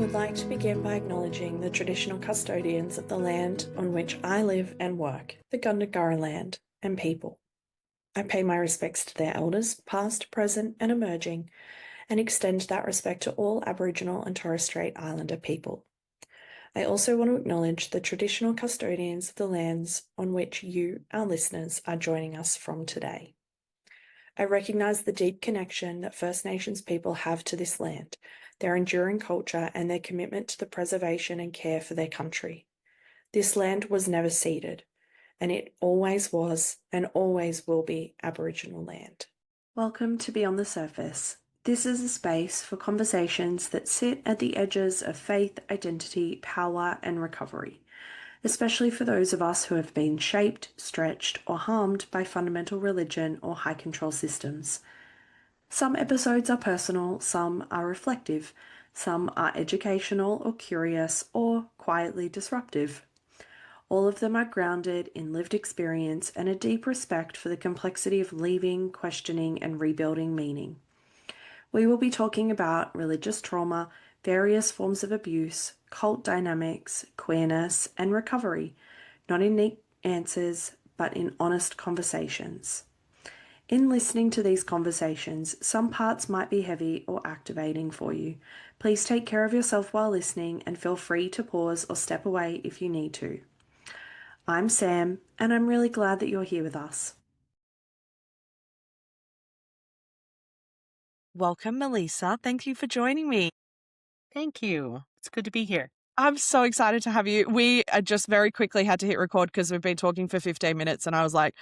would like to begin by acknowledging the traditional custodians of the land on which I live and work, the Gundungurra land and people. I pay my respects to their elders, past, present, and emerging, and extend that respect to all Aboriginal and Torres Strait Islander people. I also want to acknowledge the traditional custodians of the lands on which you, our listeners, are joining us from today. I recognise the deep connection that First Nations people have to this land, their enduring culture, and their commitment to the preservation and care for their country. This land was never ceded, and it always was and always will be Aboriginal land. Welcome to Beyond the Surface. This is a space for conversations that sit at the edges of faith, identity, power, and recovery, especially for those of us who have been shaped, stretched, or harmed by fundamental religion or high control systems. Some episodes are personal, some are reflective, some are educational or curious, or quietly disruptive. All of them are grounded in lived experience and a deep respect for the complexity of leaving, questioning, and rebuilding meaning. We will be talking about religious trauma, various forms of abuse, cult dynamics, queerness, and recovery, not in neat answers, but in honest conversations. In listening to these conversations, some parts might be heavy or activating for you. Please take care of yourself while listening and feel free to pause or step away if you need to. I'm Sam, and I'm really glad that you're here with us. Welcome, Meliesa. Thank you for joining me. Thank you. It's good to be here. I'm so excited to have you. We just very quickly had to hit record because we've been talking for 15 minutes and I was like,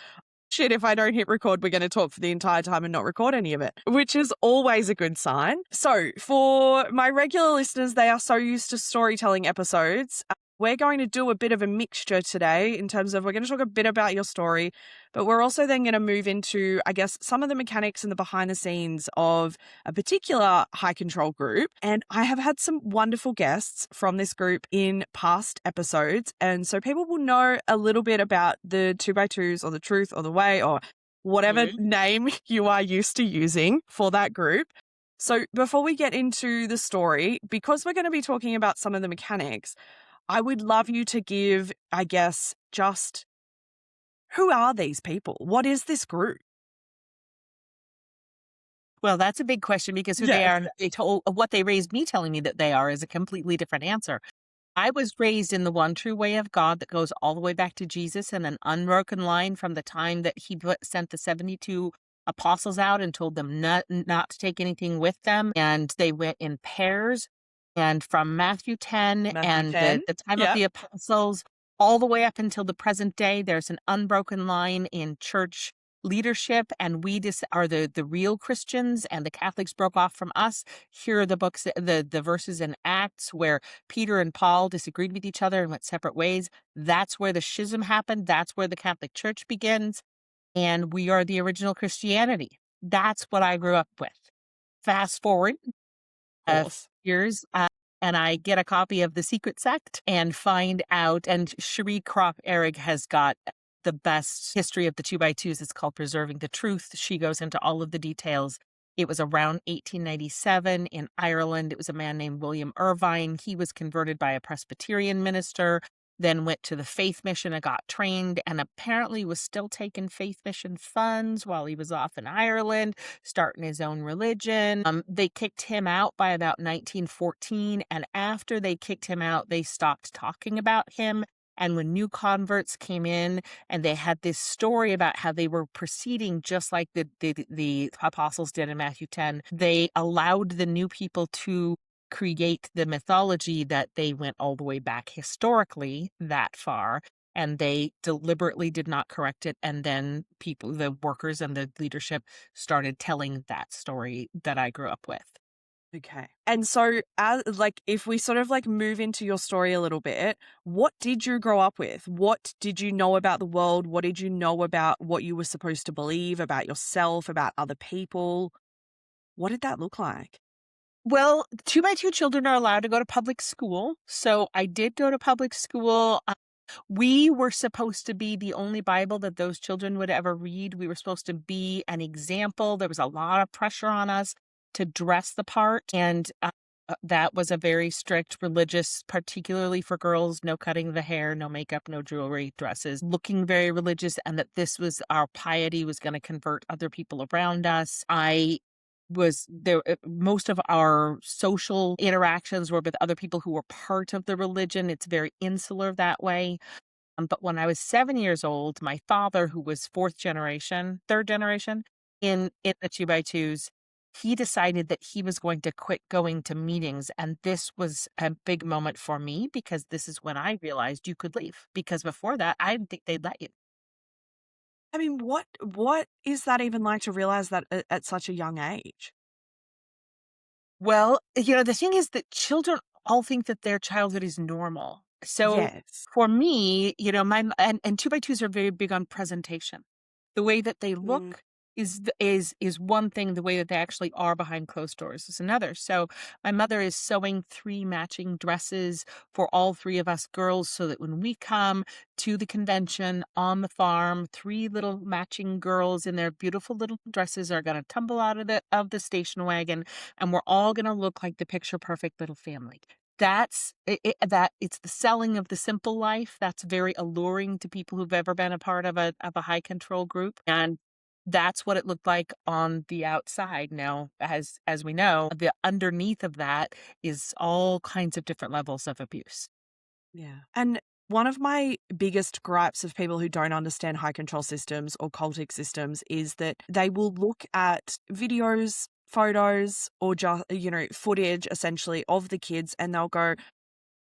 shit, if I don't hit record, we're going to talk for the entire time and not record any of it, which is always a good sign. So for my regular listeners, they are so used to storytelling episodes. We're going to do a bit of a mixture today in terms of we're going to talk a bit about your story, but we're also then going to move into, I guess, some of the mechanics and the behind the scenes of a particular high control group. And I have had some wonderful guests from this group in past episodes. And so people will know a little bit about the 2x2s or the truth or the way or whatever name you are used to using for that group. So before we get into the story, because we're going to be talking about some of the mechanics, I would love you to give, I guess, just who are these people? What is this group? Well, that's a big question because who they are, what they raised me telling me that they are is a completely different answer. I was raised in the one true way of God that goes all the way back to Jesus and an unbroken line from the time that he sent the 72 apostles out and told them not to take anything with them. And they went in pairs. And from Matthew 10 and the time of the apostles all the way up until the present day, there's an unbroken line in church leadership, and we are the real Christians, and the Catholics broke off from us. Here are the books, the verses in Acts where Peter and Paul disagreed with each other and went separate ways. That's where the schism happened. That's where the Catholic Church begins. And we are the original Christianity. That's what I grew up with. Fast forward years, and I get a copy of The Secret Sect and find out, and Cherie Kropp-Ehrig has got the best history of the 2x2s. It's called Preserving the Truth. She goes into all of the details. It was around 1897 in Ireland. It was a man named William Irvine. He was converted by a Presbyterian minister, then went to the Faith Mission and got trained, and apparently was still taking Faith Mission funds while he was off in Ireland, starting his own religion. They kicked him out by about 1914, and after they kicked him out, they stopped talking about him. And when new converts came in and they had this story about how they were proceeding just like the apostles did in Matthew 10, they allowed the new people to create the mythology that they went all the way back historically that far, and they deliberately did not correct it. And then people, the workers and the leadership, started telling that story that I grew up with. Okay. And so if we sort of move into your story a little bit, what did you grow up with? What did you know about the world? What did you know about what you were supposed to believe about yourself, about other people? What did that look like? Well, 2x2 children are allowed to go to public school. So I did go to public school. We were supposed to be the only Bible that those children would ever read. We were supposed to be an example. There was a lot of pressure on us to dress the part. And that was a very strict religious, particularly for girls, no cutting the hair, no makeup, no jewelry, dresses, looking very religious, and that this was our piety was going to convert other people around us. I was there most of our social interactions were with other people who were part of the religion. It's very insular that way. But when I was 7 years old, my father, who was 4th generation, 3rd generation in the 2 by 2s, he decided that he was going to quit going to meetings, and this was a big moment for me because this is when I realized you could leave, because before that, I didn't think they'd let you. I mean, what is that even like to realize that at such a young age? Well, the thing is that children all think that their childhood is normal. So Yes. for me, and 2 by 2s are very big on presentation. The way that they Mm, look is one thing, the way that they actually are behind closed doors is another. So my mother is sewing 3 matching dresses for all 3 of us girls so that when we come to the convention on the farm, 3 little matching girls in their beautiful little dresses are gonna tumble out of the station wagon, and we're all gonna look like the picture perfect little family. That's that it's the selling of the simple life that's very alluring to people who've ever been a part of a high control group, and that's what it looked like on the outside. Now, as we know, the underneath of that is all kinds of different levels of abuse. yeah. And one of my biggest gripes of people who don't understand high control systems or cultic systems is that they will look at videos, photos, or just, footage essentially of the kids and they'll go,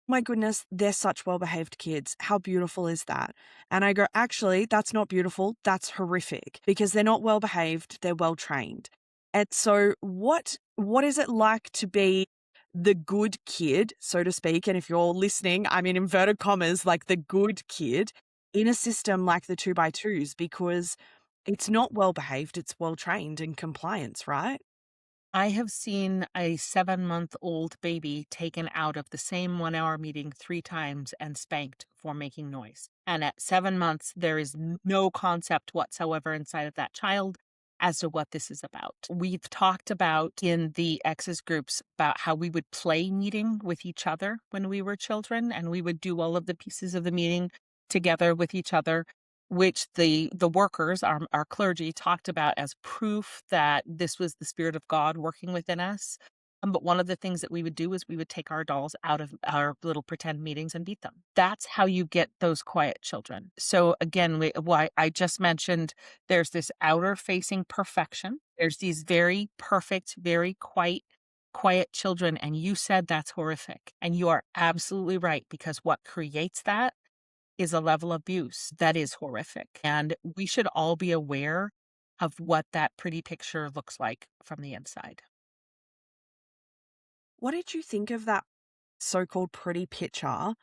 my goodness, they're such well behaved kids. How beautiful is that? And I go, actually, that's not beautiful. That's horrific because they're not well behaved. They're well trained. And so what is it like to be the good kid, so to speak? And if you're listening, I'm in inverted commas, like the good kid in a system like the 2 by 2s because it's not well behaved. It's well trained in compliance, right? I have seen a 7-month-old baby taken out of the same 1-hour meeting 3 times and spanked for making noise. And at 7 months, there is no concept whatsoever inside of that child as to what this is about. We've talked about in the exes groups about how we would play meeting with each other when we were children, and we would do all of the pieces of the meeting together with each other, which the workers, our clergy, talked about as proof that this was the Spirit of God working within us. But one of the things that we would do is we would take our dolls out of our little pretend meetings and beat them. That's how you get those quiet children. So again, why I just mentioned there's this outer facing perfection. There's these very perfect, very quiet children. And you said that's horrific. And you are absolutely right, because what creates that is a level of abuse that is horrific. And we should all be aware of what that pretty picture looks like from the inside. What did you think of that so-called pretty picture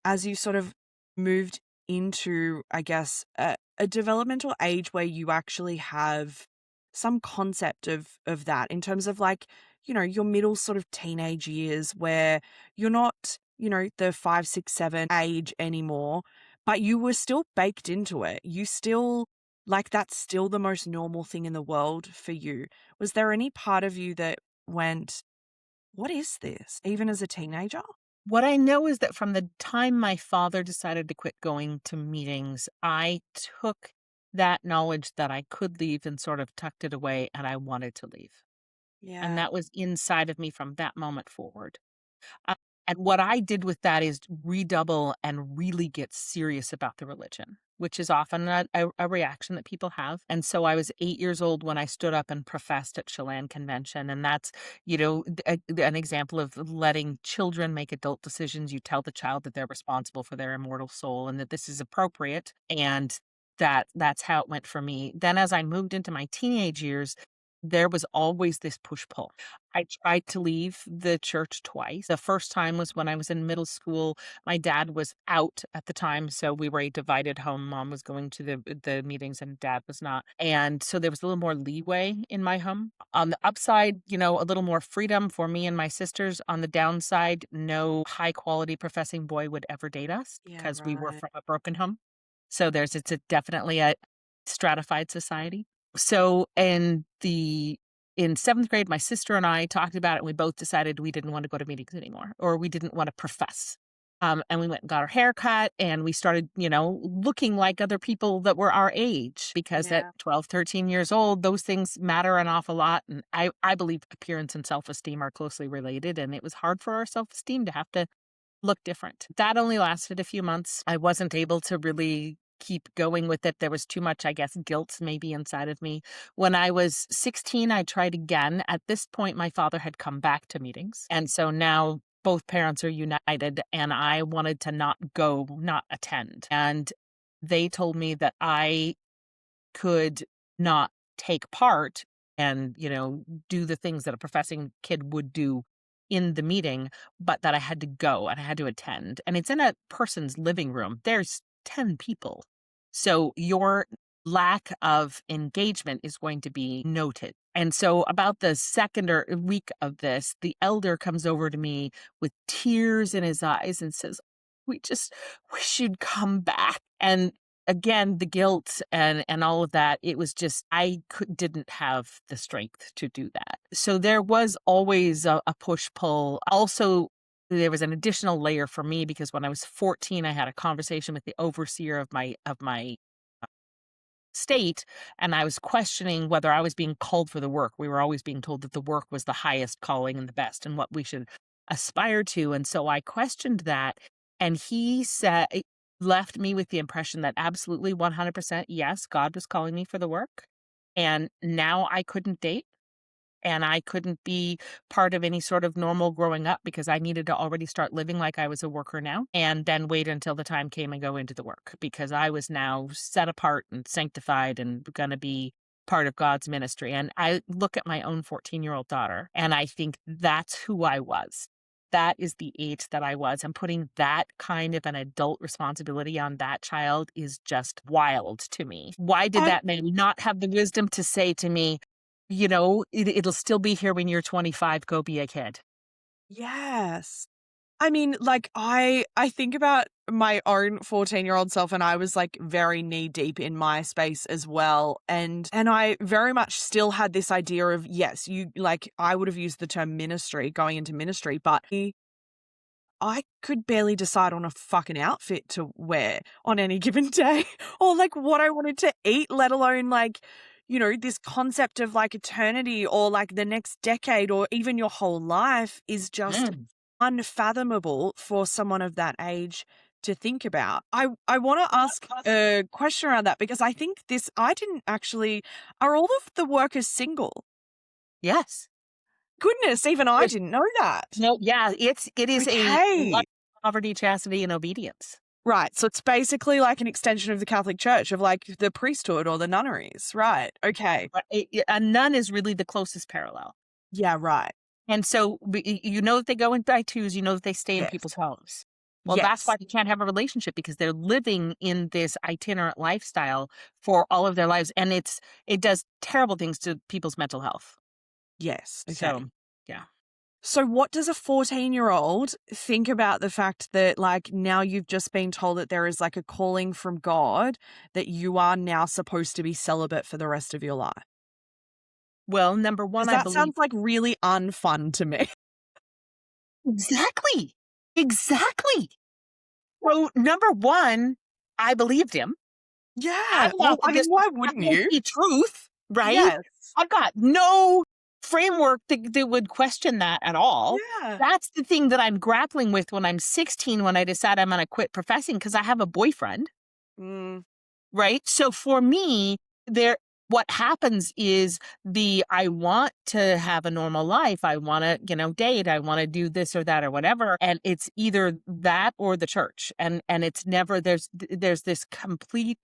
as you sort of moved into, I guess, a developmental age where you actually have some concept of that in terms of like, your middle sort of teenage years where you're not, the 5, 6, 7 age anymore, but you were still baked into it. You still like that's still the most normal thing in the world for you. Was there any part of you that went, what is this? Even as a teenager? What I know is that from the time my father decided to quit going to meetings, I took that knowledge that I could leave and sort of tucked it away, and I wanted to leave. And Yeah. that was inside of me from that moment forward. Uh, and what I did with that is redouble and really get serious about the religion, which is often a reaction that people have. And so I was 8 years old when I stood up and professed at Chelan Convention. And that's, an example of letting children make adult decisions. You tell the child that they're responsible for their immortal soul and that this is appropriate. And that's how it went for me. Then as I moved into my teenage years, there was always this push pull. I tried to leave the church twice. The first time was when I was in middle school. My dad was out at the time, so we were a divided home. Mom was going to the meetings and dad was not. And so there was a little more leeway in my home. On the upside, a little more freedom for me and my sisters. On the downside, no high quality professing boy would ever date us Yeah, because we were right. from a broken home. So it's definitely a stratified society. So, and in 7th grade, my sister and I talked about it, and we both decided we didn't want to go to meetings anymore, or we didn't want to profess. And we went and got our hair cut, and we started, looking like other people that were our age, because at 12, 13 years old, those things matter an awful lot. And I believe appearance and self-esteem are closely related, and it was hard for our self-esteem to have to look different. That only lasted a few months. I wasn't able to really keep going with it. There was too much, I guess, guilt maybe inside of me. When I was 16, I tried again. At this point, my father had come back to meetings. And so now both parents are united, and I wanted to not go, not attend. And they told me that I could not take part and, do the things that a professing kid would do in the meeting, but that I had to go and I had to attend. And it's in a person's living room. There's 10 people. So your lack of engagement is going to be noted. And so about the second or week of this, the elder comes over to me with tears in his eyes and says, "We just wish you'd come back." And again, the guilt and all of that, it was just, didn't have the strength to do that. So there was always a push-pull. Also, there was an additional layer for me, because when I was 14, I had a conversation with the overseer of my state, and I was questioning whether I was being called for the work. We were always being told that the work was the highest calling and the best and what we should aspire to. And so I questioned that, and he left me with the impression that absolutely 100%, yes, God was calling me for the work. And now I couldn't date, and I couldn't be part of any sort of normal growing up, because I needed to already start living like I was a worker now, and then wait until the time came and go into the work, because I was now set apart and sanctified and going to be part of God's ministry. And I look at my own 14-year-old daughter, and I think that's who I was. That is the age that I was. And putting that kind of an adult responsibility on that child is just wild to me. Why did that man not have the wisdom to say to me, it'll still be here when you're 25, go be a kid? Yes. I mean, like, I think about my own 14-year-old self, and I was like very knee deep in my space as well. And I very much still had this idea of, yes, I would have used the term ministry, going into ministry, but I could barely decide on a fucking outfit to wear on any given day, or like what I wanted to eat, let alone like, this concept of like eternity or like the next decade or even your whole life is just unfathomable for someone of that age to think about. I want to ask a question around that, because I think are all of the workers single? Yes. Goodness, even I didn't know that. No, yeah, it is a life of poverty, chastity, and obedience. Right. So it's basically like an extension of the Catholic Church, of like the priesthood or the nunneries. Right. Okay. A nun is really the closest parallel. Yeah, right. And so that they go in by twos, that they stay in people's homes. Well, that's why they can't have a relationship, because they're living in this itinerant lifestyle for all of their lives. And it does terrible things to people's mental health. Yes. Okay. So, yeah. So what does a 14-year-old think about the fact that like now you've just been told that there is like a calling from God that you are now supposed to be celibate for the rest of your life? Well, number one, I believe sounds like really unfun to me. Exactly. So number one, I believed him. Yeah. Well, I mean, why wouldn't you? The truth, right? Yes. I've got no framework that would question that at all. Yeah. That's the thing that I'm grappling with when I'm 16, when I decide I'm going to quit professing, because I have a boyfriend. Right? So for me, what happens is I want to have a normal life. I want to, date. I want to do this or that or whatever. And it's either that or the church. And it's never, there's this complete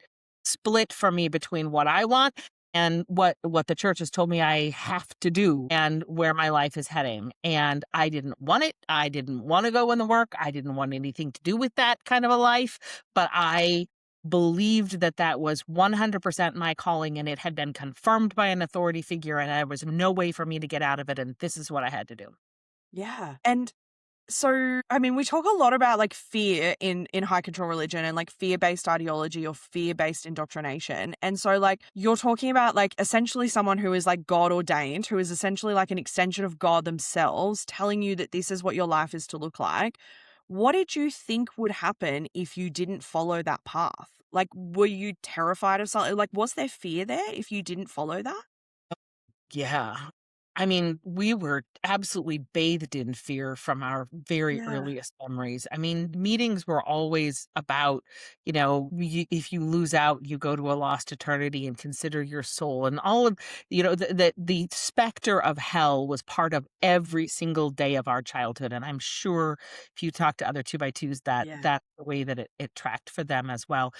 split for me between what I want and what the church has told me I have to do and where my life is heading. And I didn't want it. I didn't want to go in the work. I didn't want anything to do with that kind of a life. But I believed that was 100% my calling, and it had been confirmed by an authority figure, and there was no way for me to get out of it. And this is what I had to do. Yeah. And So, I mean, we talk a lot about like fear in high control religion and like fear-based ideology or fear-based indoctrination. And so like you're talking about like essentially someone who is like God ordained, who is essentially like an extension of God themselves, telling you that this is what your life is to look like. What did you think would happen if you didn't follow that path? Like, were you terrified of something? Like, was there fear there if you didn't follow that? Yeah. I mean, we were absolutely bathed in fear from our very Yeah. earliest memories. I mean, meetings were always about, if you lose out, you go to a lost eternity and consider your soul. And all of, the specter of hell was part of every single day of our childhood. And I'm sure if you talk to other two by twos, Yeah. that's the way that it tracked for them as well.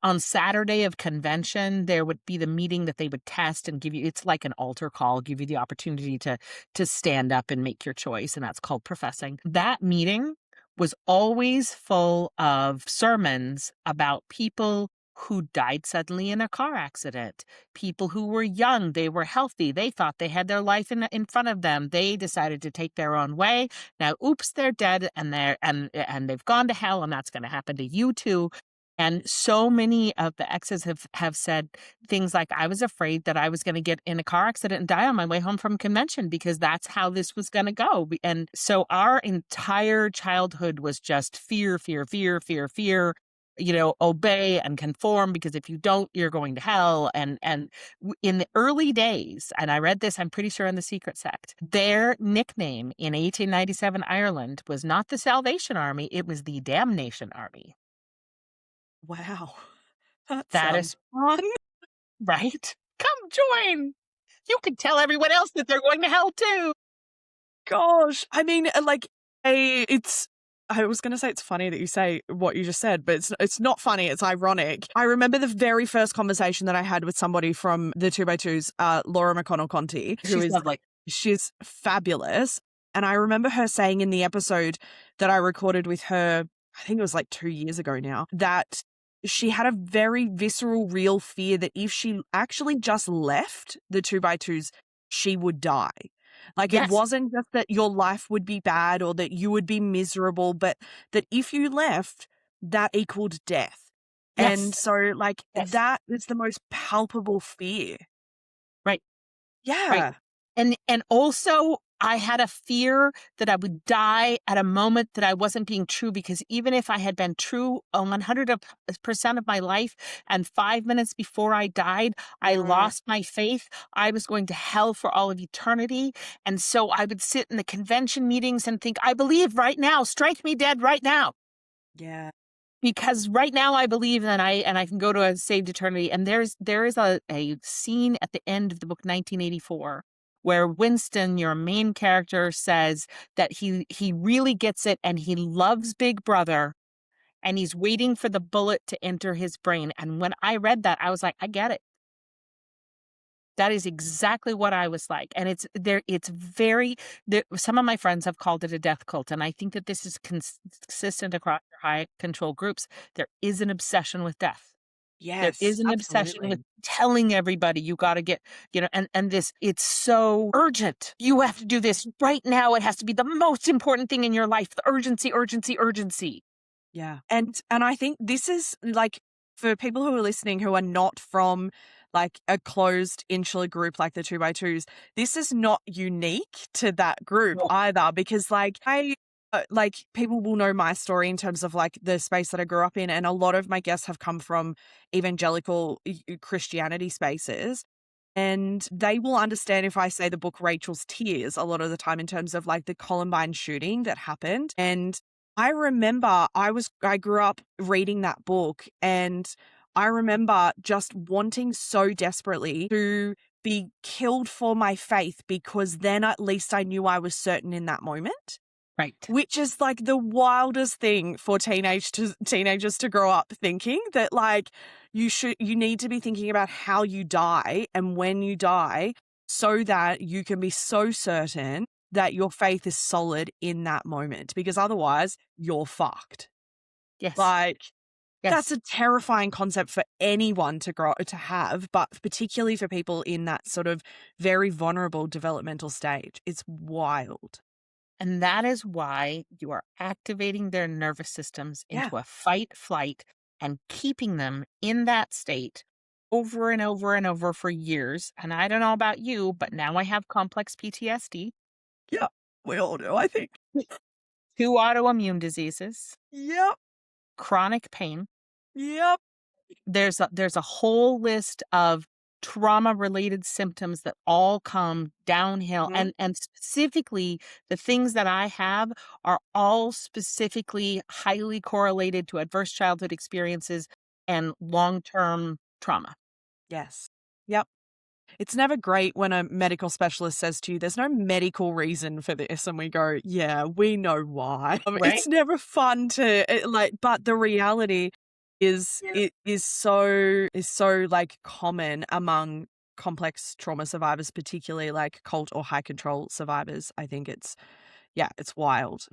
On Saturday of convention, there would be the meeting that they would test and give you, it's like an altar call, give you the opportunity to stand up and make your choice, and that's called professing. That meeting was always full of sermons about people who died suddenly in a car accident, people who were young, they were healthy, they thought they had their life in front of them, they decided to take their own way. Now, oops, they're dead and they've gone to hell, and that's going to happen to you too. And so many of the exes have said things like, I was afraid that I was going to get in a car accident and die on my way home from convention because that's how this was going to go. And so our entire childhood was just fear, fear, fear, fear, fear, obey and conform, because if you don't, you're going to hell. And in the early days, and I read this, I'm pretty sure in The Secret Sect, their nickname in 1897 Ireland was not the Salvation Army, it was the Damnation Army. Wow. That That sounds is fun. right. Come join. You can tell everyone else that they're going to hell too. Gosh. I mean, like, I was going to say it's funny that you say what you just said, but it's not funny. It's ironic. I remember the very first conversation that I had with somebody from the 2x2s, Laura McConnell-Conti, She's lovely. she's fabulous. And I remember her saying in the episode that I recorded with her, I think it was like 2 years ago now, that she had a very visceral, real fear that if she actually just left the 2x2s, she would die. Like, it Yes. wasn't just that your life would be bad or that you would be miserable, but that if you left, that equaled death. Yes. And so, like, Yes. that is the most palpable fear. Right. Yeah. Right. And also I had a fear that I would die at a moment that I wasn't being true, because even if I had been true 100% of my life and 5 minutes before I died, I lost my faith, I was going to hell for all of eternity. And so I would sit in the convention meetings and think, I believe right now, strike me dead right now. Yeah. Because right now I believe that I can go to a saved eternity. And there is a scene at the end of the book 1984 where Winston, your main character, says that he really gets it and he loves Big Brother and he's waiting for the bullet to enter his brain. And when I read that, I was like, I get it. That is exactly what I was like. And some of my friends have called it a death cult. And I think that this is consistent across high control groups. There is an obsession with death. Yes. There is an obsession with telling everybody you got to get, and this, it's so urgent. You have to do this right now. It has to be the most important thing in your life. The urgency, urgency, urgency. Yeah. And I think this is like, for people who are listening who are not from like a closed insular group like the 2x2s, this is not unique to that group either, because like people will know my story in terms of like the space that I grew up in, and a lot of my guests have come from evangelical Christianity spaces. And they will understand if I say the book Rachel's Tears a lot of the time in terms of like the Columbine shooting that happened. And I remember I grew up reading that book, and I remember just wanting so desperately to be killed for my faith, because then at least I knew I was certain in that moment. Right. Which is like the wildest thing for teenagers to grow up thinking, that like you need to be thinking about how you die and when you die, so that you can be so certain that your faith is solid in that moment, because otherwise you're fucked. Yes. Like, yes. That's a terrifying concept for anyone to have, but particularly for people in that sort of very vulnerable developmental stage. It's wild. And that is why you are activating their nervous systems Yeah. into a fight, flight, and keeping them in that state over and over and over for years. And I don't know about you, but now I have complex PTSD, Yeah. We all do, I think. 2 autoimmune diseases, Yep. chronic pain. Yep. There's a whole list of trauma-related symptoms that all come downhill, Mhm. and specifically, the things that I have are all specifically highly correlated to adverse childhood experiences and long-term trauma. Yes. Yep. It's never great when a medical specialist says to you, "There's no medical reason for this," and we go, "Yeah, we know why." Right? It's never fun to but the reality is Yeah. it is so like common among complex trauma survivors, particularly like cult or high control survivors. I think it's wild.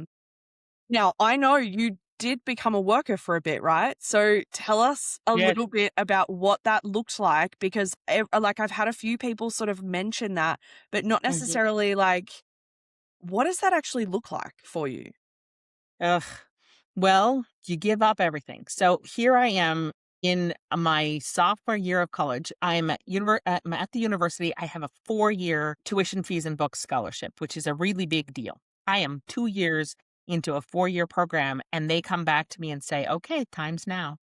Now, I know you did become a worker for a bit, right? So tell us a Yes. little bit about what that looked like because like I've had a few people sort of mention that, but not Mhm. necessarily like what does that actually look like for you? Ugh. Well, you give up everything. So here I am in my sophomore year of college. I'm at the university. I have a 4-year tuition fees and books scholarship, which is a really big deal. I am 2 years into a 4-year program, and they come back to me and say, "Okay, time's now."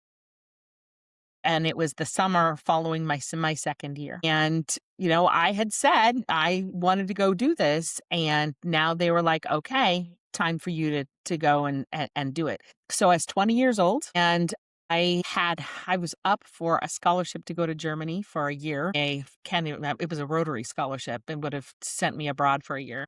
And it was the summer following my second year. And, I had said I wanted to go do this, and now they were like, "Okay, time for you to go and do it." So I was 20 years old, and I was up for a scholarship to go to Germany for a year. I can't even It was a Rotary scholarship and would have sent me abroad for a year.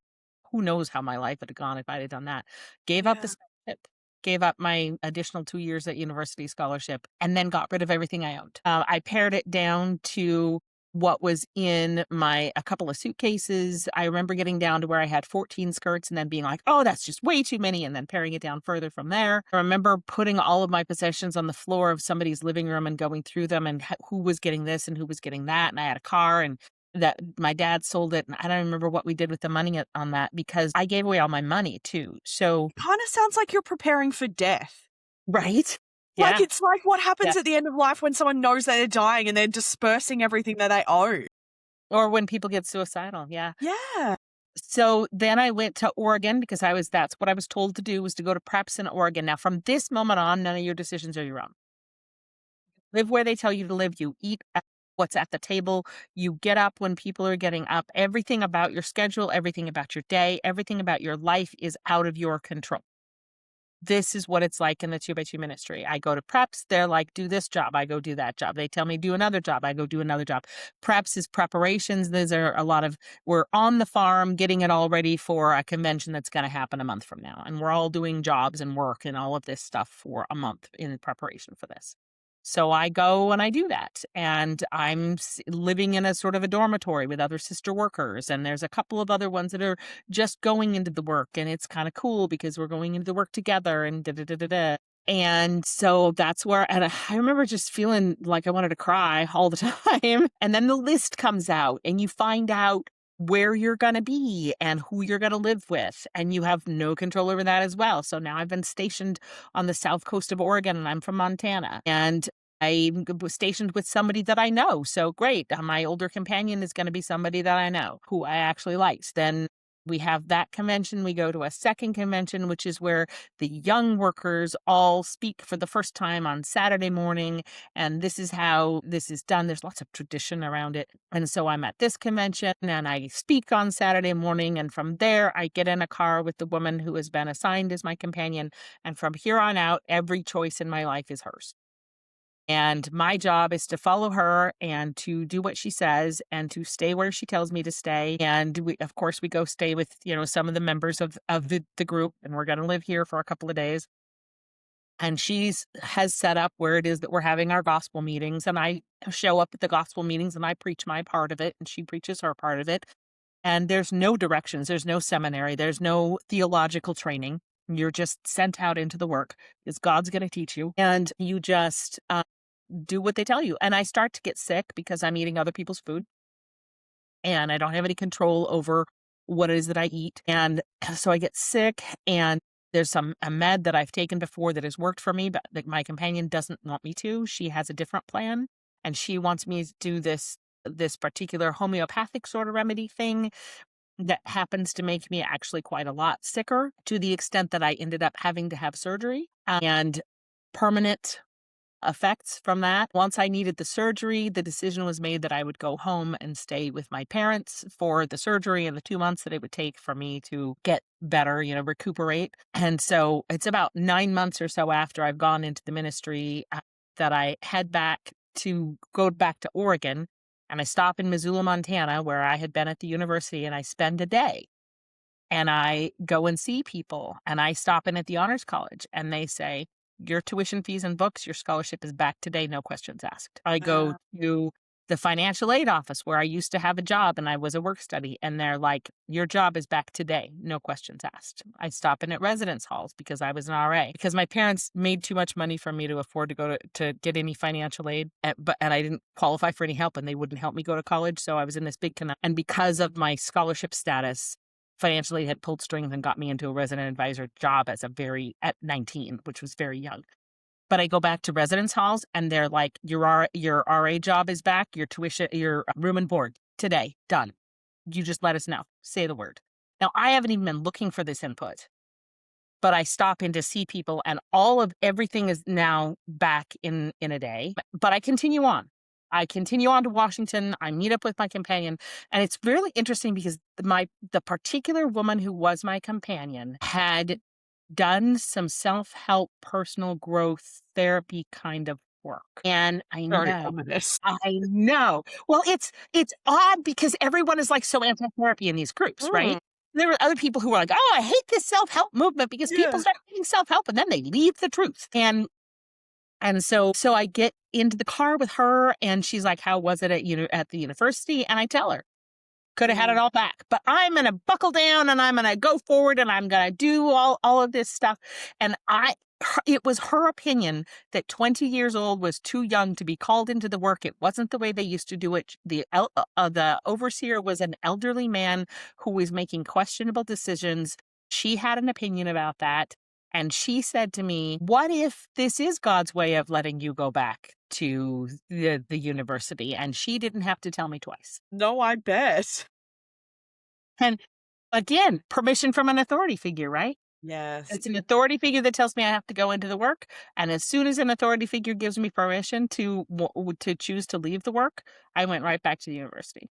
Who knows how my life would have gone if I had done that. Gave up the Yeah. scholarship, gave up my additional 2 years at university scholarship, and then got rid of everything I owned. I pared it down to what was in a couple of suitcases. I remember getting down to where I had 14 skirts and then being like, "Oh, that's just way too many," and then paring it down further from there. I remember putting all of my possessions on the floor of somebody's living room and going through them and who was getting this and who was getting that, and I had a car and that my dad sold it, and I don't remember what we did with the money on that because I gave away all my money too. So Kind of sounds like you're preparing for death. right? Like Yeah. it's like what Yeah. happens at the end of life when someone knows that they're dying and they're dispersing everything that they own. Or when people get suicidal, yeah. Yeah. So then I went to Oregon because that's what I was told to do was to go to preps in Oregon. Now from this moment on, none of your decisions are your own. Live where they tell you to live. You eat at what's at the table. You get up when people are getting up. Everything about your schedule, everything about your day, everything about your life is out of your control. This is what it's like in the 2x2 ministry. I go to preps. They're like, do this job. I go do that job. They tell me do another job. I go do another job. Preps is preparations. These are we're on the farm getting it all ready for a convention that's going to happen a month from now. And we're all doing jobs and work and all of this stuff for a month in preparation for this. So I go and I do that. And I'm living in a sort of a dormitory with other sister workers. And there's a couple of other ones that are just going into the work. And it's kind of cool because we're going into the work together and da da da da da. And so that's where, and I remember just feeling like I wanted to cry all the time. And then the list comes out and you find out where you're going to be and who you're going to live with. And you have no control over that as well. So now I've been stationed on the south coast of Oregon and I'm from Montana. And I was stationed with somebody that I know. So great. My older companion is going to be somebody that I know who I actually liked. Then we have that convention. We go to a second convention, which is where the young workers all speak for the first time on Saturday morning. And this is how this is done. There's lots of tradition around it. And so I'm at this convention and I speak on Saturday morning. And from there, I get in a car with the woman who has been assigned as my companion. And from here on out, every choice in my life is hers. And my job is to follow her and to do what she says and to stay where she tells me to stay. And of course, we go stay with, some of the members of the group, and we're going to live here for a couple of days. And has set up where it is that we're having our gospel meetings. And I show up at the gospel meetings and I preach my part of it and she preaches her part of it. And there's no directions. There's no seminary. There's no theological training. You're just sent out into the work because God's going to teach you. And you just do what they tell you. And I start to get sick because I'm eating other people's food and I don't have any control over what it is that I eat. And so I get sick, and there's a med that I've taken before that has worked for me, but like my companion doesn't want me to. She has a different plan, and she wants me to do this particular homeopathic sort of remedy thing that happens to make me actually quite a lot sicker, to the extent that I ended up having to have surgery and permanent effects from that. Once I needed the surgery, the decision was made that I would go home and stay with my parents for the surgery and the 2 months that it would take for me to get better, recuperate. And so it's about 9 months or so after I've gone into the ministry that I head back to go back to Oregon, and I stop in Missoula, Montana, where I had been at the university, and I spend a day. And I go and see people, and I stop in at the Honors College, and they say, your tuition fees and books, your scholarship is back today, no questions asked. I go to the financial aid office where I used to have a job and I was a work study, and they're like, your job is back today, no questions asked. I stop in at residence halls because I was an RA, because my parents made too much money for me to afford to go to get any financial aid, and I didn't qualify for any help, and they wouldn't help me go to college, so I was in this big conundrum. And because of my scholarship status, financial aid had pulled strings and got me into a resident advisor job at 19, which was very young. But I go back to residence halls, and they're like, your RA job is back, your tuition, your room and board today, done. You just let us know. Say the word. Now, I haven't even been looking for this input, but I stop in to see people, and everything is now back in a day. But I continue on. I continue on to Washington. I meet up with my companion, and it's really interesting because the particular woman who was my companion had done some self-help, personal growth therapy kind of work. And I Very know, ominous. I know. Well, it's odd because everyone is like so anti-therapy in these groups, right? There were other people who were like, oh, I hate this self-help movement because people start getting self-help and then they leave the truth. And so I get into the car with her, and she's like, how was it at the university? And I tell her, could have had it all back, but I'm going to buckle down and I'm going to go forward and I'm going to do all of this stuff. And it was her opinion that 20 years old was too young to be called into the work. It wasn't the way they used to do it. The overseer was an elderly man who was making questionable decisions. She had an opinion about that. And she said to me, what if this is God's way of letting you go back to the university? And she didn't have to tell me twice. No, I bet. And again, permission from an authority figure, right? Yes. It's an authority figure that tells me I have to go into the work. And as soon as an authority figure gives me permission to choose to leave the work, I went right back to the university.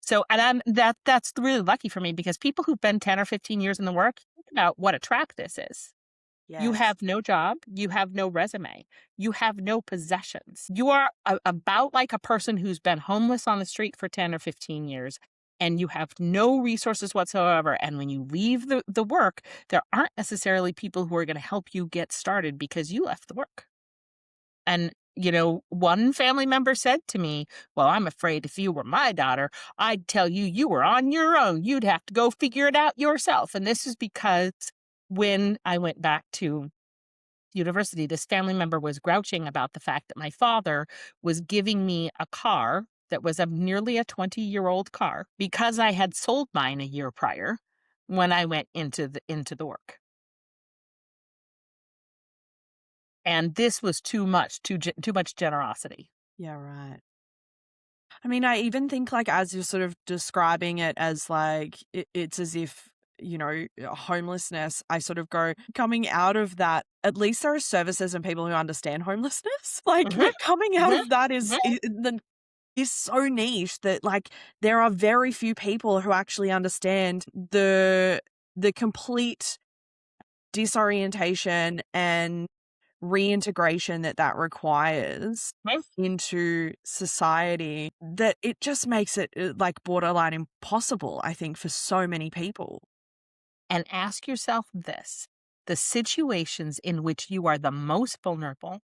So, and that's really lucky for me, because people who've been 10 or 15 years in the work, think about what a trap this is. Yes. You have no job. You have no resume. You have no possessions. You are about like a person who's been homeless on the street for 10 or 15 years, and you have no resources whatsoever. And when you leave the work, there aren't necessarily people who are going to help you get started because you left the work. And one family member said to me, well, I'm afraid if you were my daughter, I'd tell you were on your own. You'd have to go figure it out yourself. And this is because when I went back to university, this family member was grouching about the fact that my father was giving me a car that was nearly a 20-year-old car because I had sold mine a year prior when I went into the work. And this was too much generosity. Yeah, right. I mean, I even think, like, as you're sort of describing it as like, it's as if, homelessness, I sort of go, coming out of that, at least there are services and people who understand homelessness. Like, coming out of that is so niche that, like, there are very few people who actually understand the complete disorientation and reintegration that requires into society, that it just makes it like borderline impossible, I think, for so many people. And ask yourself this: the situations in which you are the most vulnerable,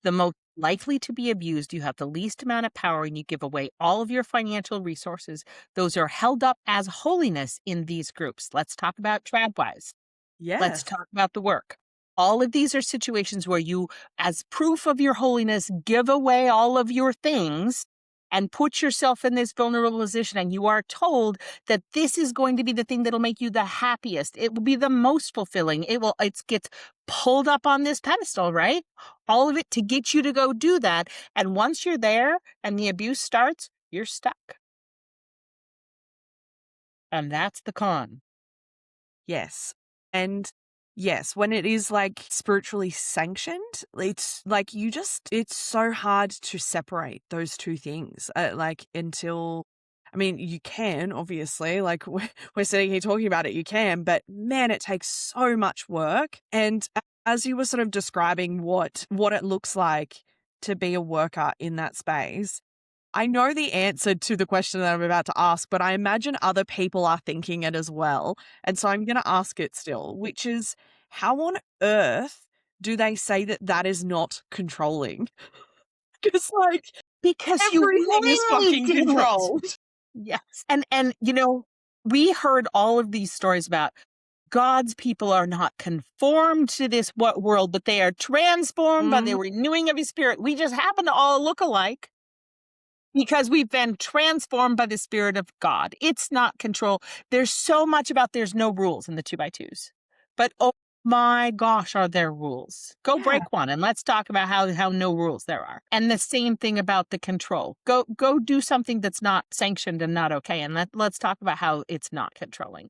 the most likely to be abused, you have the least amount of power, and you give away all of your financial resources, those are held up as holiness in these groups. Let's talk about Tradwise. Yes. Let's talk about the work. All of these are situations where you, as proof of your holiness, give away all of your things and put yourself in this vulnerable position, and you are told that this is going to be the thing that'll make you the happiest. It will be the most fulfilling. It gets pulled up on this pedestal, right? All of it to get you to go do that. And once you're there and the abuse starts, you're stuck. And that's the con. Yes. And yes, when it is like spiritually sanctioned, it's like it's so hard to separate those two things. Until, I mean, you can, obviously, like we're sitting here talking about it, you can, but man, it takes so much work. And as you were sort of describing what it looks like to be a worker in that space, I know the answer to the question that I'm about to ask, but I imagine other people are thinking it as well. And so I'm going to ask it still, which is, how on earth do they say that that is not controlling? Because Because you everything is willingly fucking do it. controlled. Yes. And we heard all of these stories about God's people are not conformed to this world, but they are transformed by the renewing of his spirit. We just happen to all look alike because we've been transformed by the Spirit of God. It's not control. There's so much about there's no rules in the 2x2s. But oh my gosh, are there rules? Go break one and let's talk about how no rules there are. And the same thing about the control. Go do something that's not sanctioned and not okay. And let's talk about how it's not controlling.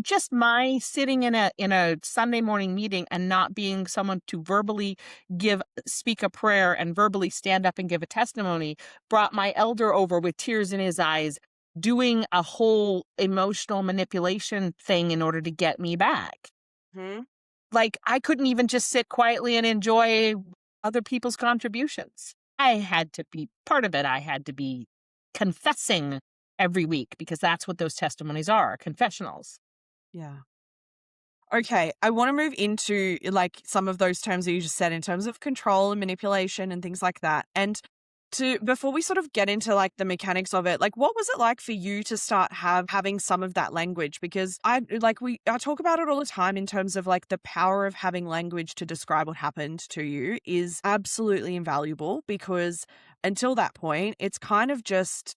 Just my sitting in a Sunday morning meeting and not being someone to verbally speak a prayer and verbally stand up and give a testimony brought my elder over with tears in his eyes, doing a whole emotional manipulation thing in order to get me back. Mm-hmm. Like, I couldn't even just sit quietly and enjoy other people's contributions. I had to be part of it. I had to be confessing every week because that's what those testimonies are, confessionals. Yeah. Okay, I want to move into like some of those terms that you just said in terms of control and manipulation and things like that. And before we sort of get into like the mechanics of it, like what was it like for you to start having some of that language? Because I talk about it all the time in terms of like the power of having language to describe what happened to you is absolutely invaluable, because until that point, it's kind of just,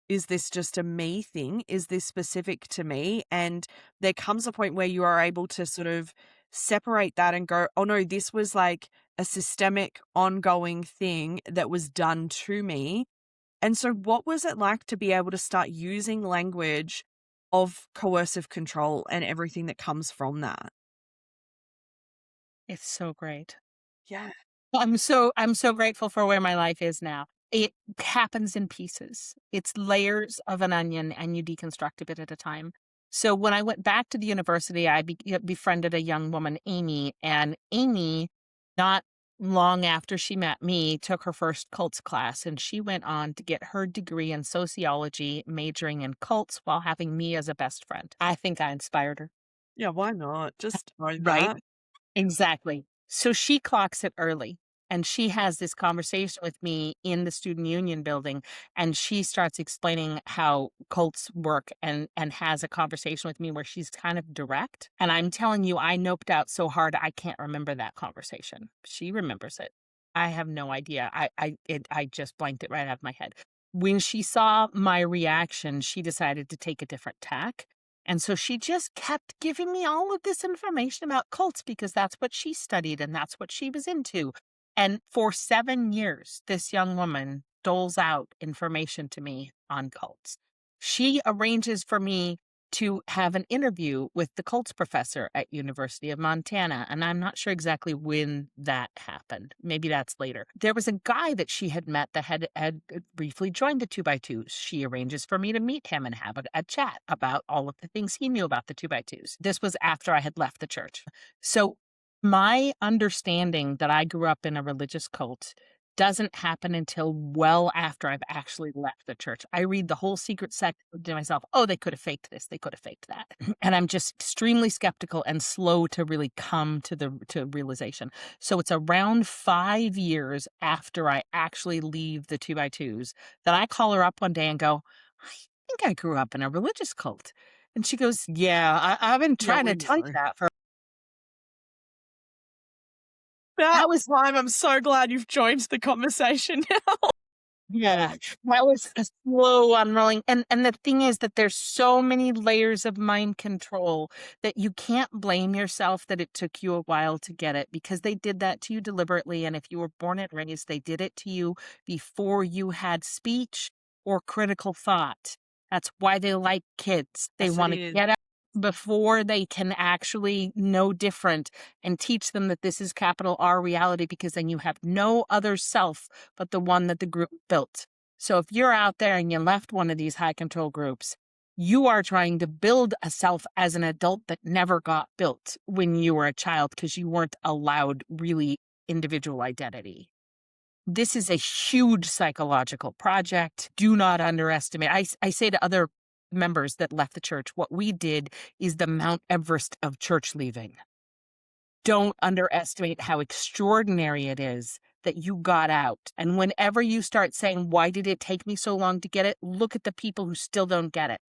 is this just a me thing? Is this specific to me? And there comes a point where you are able to sort of separate that and go, oh no, this was like a systemic ongoing thing that was done to me. And so what was it like to be able to start using language of coercive control and everything that comes from that? It's so great. Yeah. I'm so grateful for where my life is now. It happens in pieces. It's layers of an onion, and you deconstruct a bit at a time. So when I went back to the university, I befriended a young woman, Amy, and Amy, not long after she met me, took her first cults class, and she went on to get her degree in sociology, majoring in cults while having me as a best friend. I think I inspired her. Yeah, why not? Just know Right? that. Exactly. So she clocks it early, and she has this conversation with me in the student union building, and she starts explaining how cults work and has a conversation with me where she's kind of direct. And I'm telling you, I noped out so hard I can't remember that conversation. She remembers it. I have no idea. I just blanked it right out of my head. When she saw my reaction, she decided to take a different tack. And so she just kept giving me all of this information about cults because that's what she studied and that's what she was into. And for 7 years, this young woman doles out information to me on cults. She arranges for me to have an interview with the cults professor at University of Montana. And I'm not sure exactly when that happened. Maybe that's later. There was a guy that she had met that had briefly joined the 2x2s. She arranges for me to meet him and have a chat about all of the things he knew about the 2x2s. This was after I had left the church. So my understanding that I grew up in a religious cult doesn't happen until well after I've actually left the church. I read the whole secret sect to myself, oh, they could have faked this, they could have faked that. And I'm just extremely skeptical and slow to really come to realization. So it's around 5 years after I actually leave the 2x2s that I call her up one day and go, I think I grew up in a religious cult. And she goes, yeah, I've been trying to tell you that for That was time. I'm so glad you've joined the conversation now. Yeah, that was a slow unrolling. And the thing is that there's so many layers of mind control that you can't blame yourself that it took you a while to get it, because they did that to you deliberately. And if you were born and raised, they did it to you before you had speech or critical thought. That's why they like kids. They Yes, it want to is. get out before they can actually know different and teach them that this is capital R reality, because then you have no other self but the one that the group built. So if you're out there and you left one of these high control groups, you are trying to build a self as an adult that never got built when you were a child because you weren't allowed really individual identity. This is a huge psychological project. Do not underestimate. I say to other members that left the church, what we did is the Mount Everest of church leaving. Don't underestimate how extraordinary it is that you got out. And whenever you start saying, why did it take me so long to get it? Look at the people who still don't get it.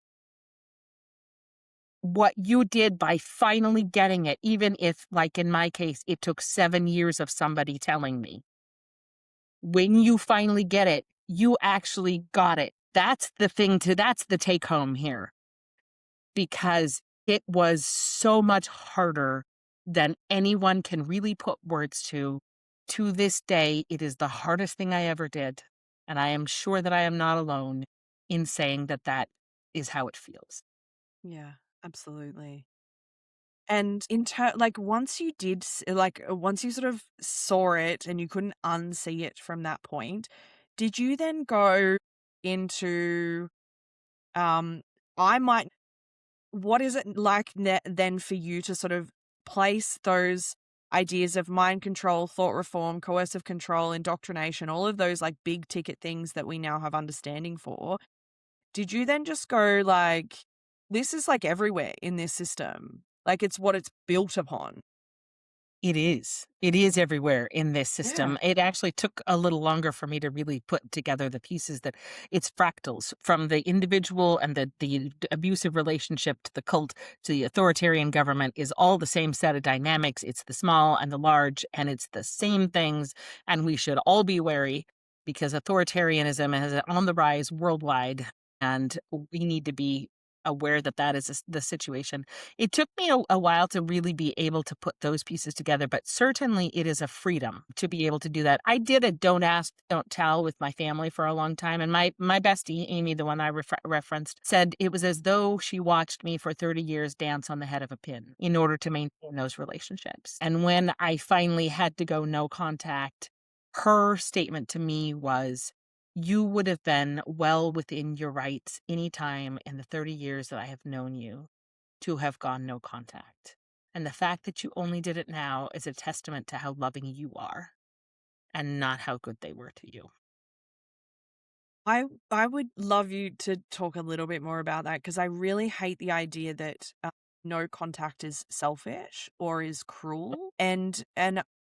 What you did by finally getting it, even if, like in my case, it took 7 years of somebody telling me. When you finally get it, you actually got it. That's the take home here, because it was so much harder than anyone can really put words to. To this day, it is the hardest thing I ever did. And I am sure that I am not alone in saying that that is how it feels. Yeah, absolutely. And once you once you sort of saw it and you couldn't unsee it from that point, did you then go into um I might what is it like then for you to sort of place those ideas of mind control, thought reform, coercive control, indoctrination, all of those like big ticket things that we now have understanding for? Did you then just go like, this is like everywhere in this system? Like it's what it's built upon. It is. It is everywhere in this Yeah. system. It actually took a little longer for me to really put together the pieces that it's fractals from the individual and the abusive relationship to the cult to the authoritarian government is all the same set of dynamics. It's the small and the large, and it's the same things. And we should all be wary because authoritarianism is on the rise worldwide, and we need to be aware that that is the situation. It took me a while to really be able to put those pieces together, but certainly it is a freedom to be able to do that. I did a don't ask, don't tell with my family for a long time. And my bestie, Amy, the one I referenced, said it was as though she watched me for 30 years dance on the head of a pin in order to maintain those relationships. And when I finally had to go no contact, her statement to me was, you would have been well within your rights any time in the 30 years that I have known you to have gone no contact. And the fact that you only did it now is a testament to how loving you are and not how good they were to you. I would love you to talk a little bit more about that because I really hate the idea that no contact is selfish or is cruel, and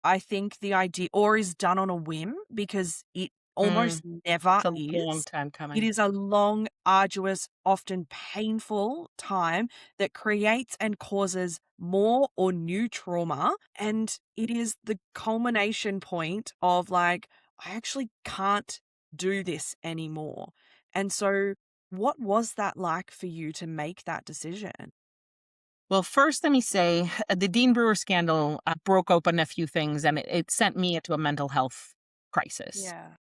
I think the idea or is done on a whim because it almost never It's a long is. time It coming. is a long, arduous, often painful time that creates and causes more or new trauma. And it is the culmination point of like, I actually can't do this anymore. And so, what was that like for you to make that decision? Well, first, let me say the Dean Brewer scandal broke open a few things, and it sent me into a mental health crisis. Yeah.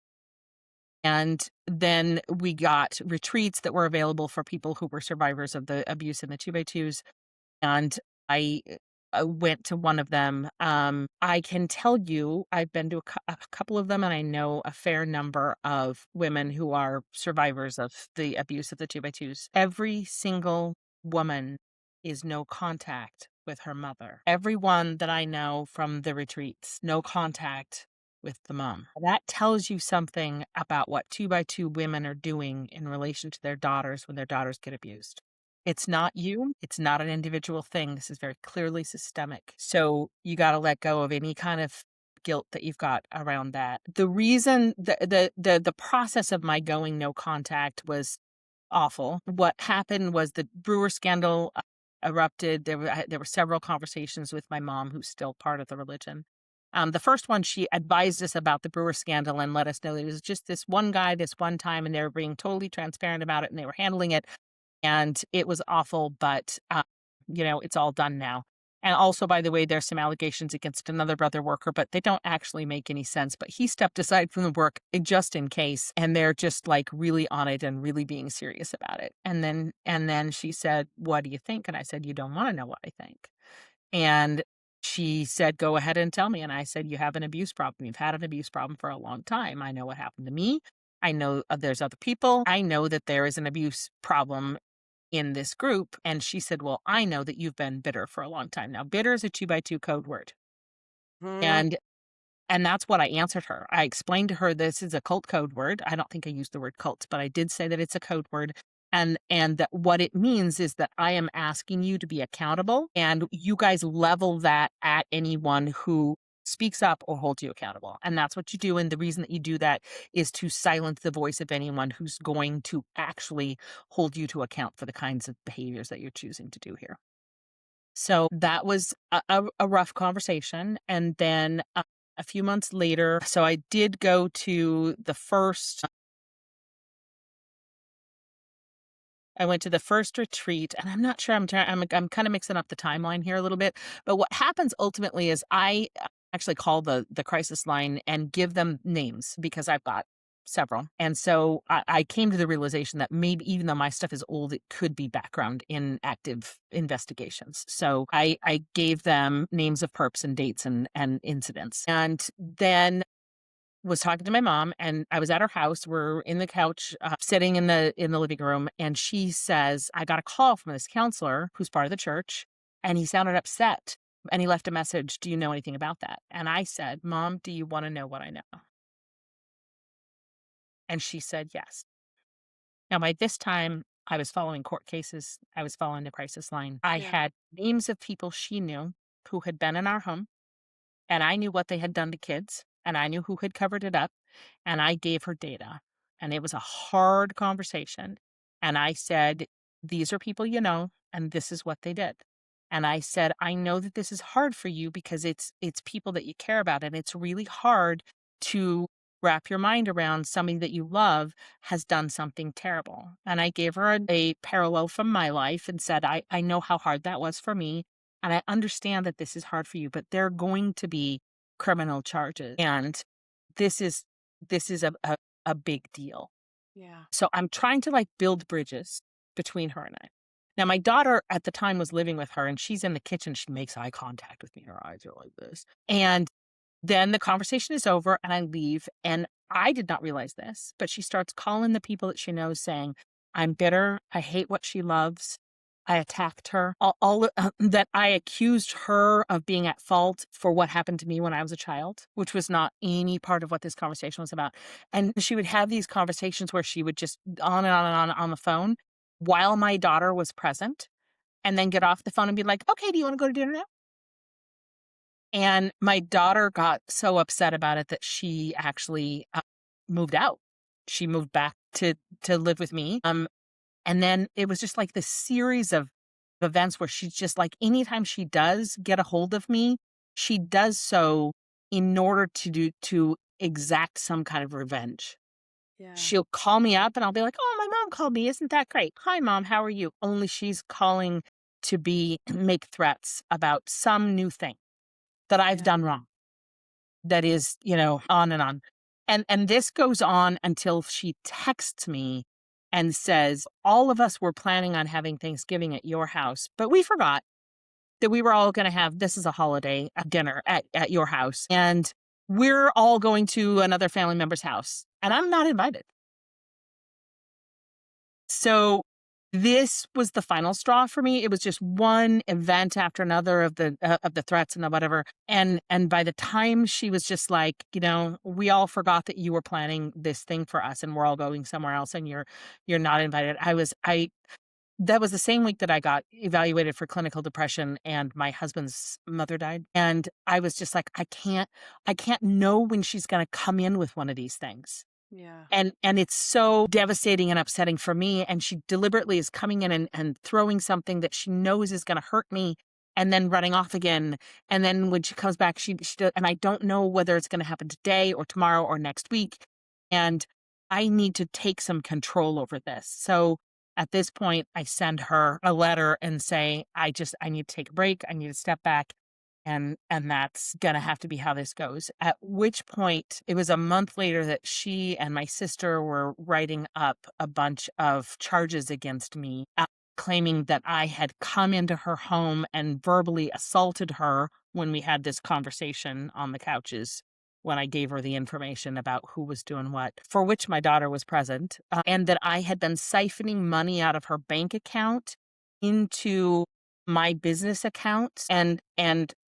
And then we got retreats that were available for people who were survivors of the abuse in the 2x2s. And I went to one of them. I can tell you, I've been to a couple of them, and I know a fair number of women who are survivors of the abuse of the 2x2s. Every single woman is no contact with her mother. Everyone that I know from the retreats, no contact with the mom. That tells you something about what 2x2 women are doing in relation to their daughters when their daughters get abused. It's not you. It's not an individual thing. This is very clearly systemic. So you got to let go of any kind of guilt that you've got around that. The reason the process of my going no contact was awful. What happened was the Brewer scandal erupted. There were several conversations with my mom, who's still part of the religion. The first one, she advised us about the Brewer scandal and let us know that it was just this one guy, this one time, and they were being totally transparent about it, and they were handling it, and it was awful, but, it's all done now. And also, by the way, there's some allegations against another brother worker, but they don't actually make any sense. But he stepped aside from the work just in case, and they're just like really on it and really being serious about it. And then she said, "What do you think?" And I said, "You don't want to know what I think." And she said, "Go ahead and tell me." And I said, "You have an abuse problem. You've had an abuse problem for a long time. I know what happened to me. I know there's other people. I know that there is an abuse problem in this group." And she said, "Well, I know that you've been bitter for a long time." Now, bitter is a 2 by 2 code word. Mm, And that's what I answered her. I explained to her this is a cult code word. I don't think I used the word cult, but I did say that it's a code word. And that what it means is that I am asking you to be accountable, and you guys level that at anyone who speaks up or holds you accountable. And that's what you do. And the reason that you do that is to silence the voice of anyone who's going to actually hold you to account for the kinds of behaviors that you're choosing to do here. So that was a rough conversation. And then a few months later, so I did go to the first, I went to the first retreat, and I'm not sure, I'm kind of mixing up the timeline here a little bit. But what happens ultimately is I actually call the crisis line and give them names because I've got several. And so I came to the realization that maybe even though my stuff is old, it could be background in active investigations. So I gave them names of perps and dates and incidents. And then was talking to my mom, and I was at her house. We're in the couch, sitting in the living room, and she says, "I got a call from this counselor who's part of the church, and he sounded upset, and he left a message. Do you know anything about that?" And I said, "Mom, do you want to know what I know?" And she said, "Yes." Now, by this time, I was following court cases. I was following the crisis line. I yeah. had names of people she knew who had been in our home, and I knew what they had done to kids, and I knew who had covered it up, and I gave her data. And it was a hard conversation. And I said, "These are people you know, and this is what they did." And I said, "I know that this is hard for you because it's people that you care about, and it's really hard to wrap your mind around somebody that you love has done something terrible." And I gave her a parallel from my life and said, I know how hard that was for me. And I understand that this is hard for you, but there are going to be criminal charges. And this is a big deal. Yeah. So I'm trying to like build bridges between her and I. Now, my daughter at the time was living with her, and she's in the kitchen. She makes eye contact with me. Her eyes are like this. And then the conversation is over, and I leave. And I did not realize this, but she starts calling the people that she knows saying, "I'm bitter. I hate what she loves. I attacked her. All that I accused her of being at fault for what happened to me when I was a child," which was not any part of what this conversation was about. And she would have these conversations where she would just on and on and on the phone while my daughter was present, and then get off the phone and be like, "Okay, do you want to go to dinner now?" And my daughter got so upset about it that she actually moved out. She moved back to live with me. And then it was just like this series of events where she's just like, anytime she does get a hold of me, she does so in order to exact some kind of revenge. Yeah. She'll call me up and I'll be like, "Oh, my mom called me. Isn't that great? Hi, Mom. How are you?" Only she's calling to make threats about some new thing that I've Yeah. done wrong. That is, on and on. And this goes on until she texts me and says, "All of us were planning on having Thanksgiving at your house, but we forgot that we were all going to have, this is a holiday, a dinner at your house. And we're all going to another family member's house, and I'm not invited." So this was the final straw for me. It was just one event after another of the threats and the whatever. And by the time she was just like, "We all forgot that you were planning this thing for us, and we're all going somewhere else, and you're not invited." That was the same week that I got evaluated for clinical depression, and my husband's mother died. And I was just like, I can't know when she's going to come in with one of these things. Yeah. And it's so devastating and upsetting for me. And she deliberately is coming in and throwing something that she knows is going to hurt me. and then running off again. And then when she comes back, she does, and I don't know whether it's going to happen today or tomorrow or next week. And I need to take some control over this. So at this point, I send her a letter and say, I need to take a break. I need to step back. And that's going to have to be how this goes. At which point, it was a month later that she and my sister were writing up a bunch of charges against me, claiming that I had come into her home and verbally assaulted her when we had this conversation on the couches, when I gave her the information about who was doing what, for which my daughter was present, and that I had been siphoning money out of her bank account into my business accounts. And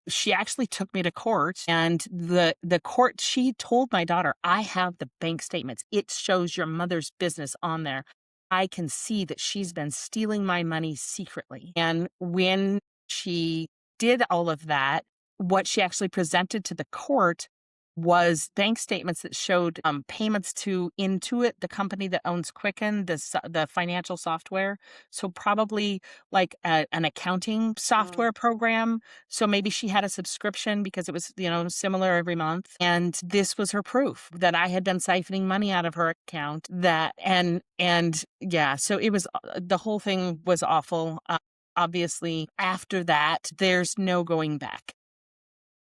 she actually took me to court, and the court, she told my daughter, I have the bank statements. It shows your mother's business on there. I can see that she's been stealing my money secretly. And when she did all of that, what she actually presented to the court was bank statements that showed payments to Intuit, the company that owns Quicken, the financial software. So probably like an accounting software program. So maybe she had a subscription because it was, similar every month. And this was her proof that I had been siphoning money out of her account. So it was, the whole thing was awful. Obviously, after that, there's no going back.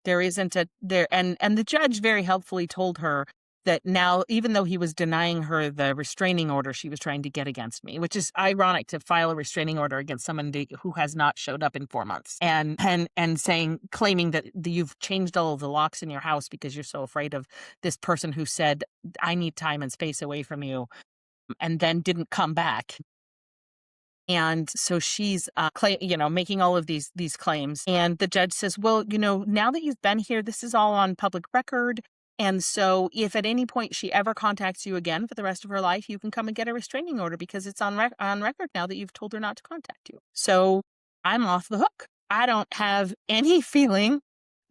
There isn't and the judge very helpfully told her that now, even though he was denying her the restraining order she was trying to get against me, which is ironic to file a restraining order against someone who has not showed up in 4 months, and claiming that you've changed all of the locks in your house because you're so afraid of this person who said, I need time and space away from you, and then didn't come back. And so she's, making all of these claims. And the judge says, well, now that you've been here, this is all on public record. And so if at any point she ever contacts you again for the rest of her life, you can come and get a restraining order because it's on record now that you've told her not to contact you. So I'm off the hook. I don't have any feeling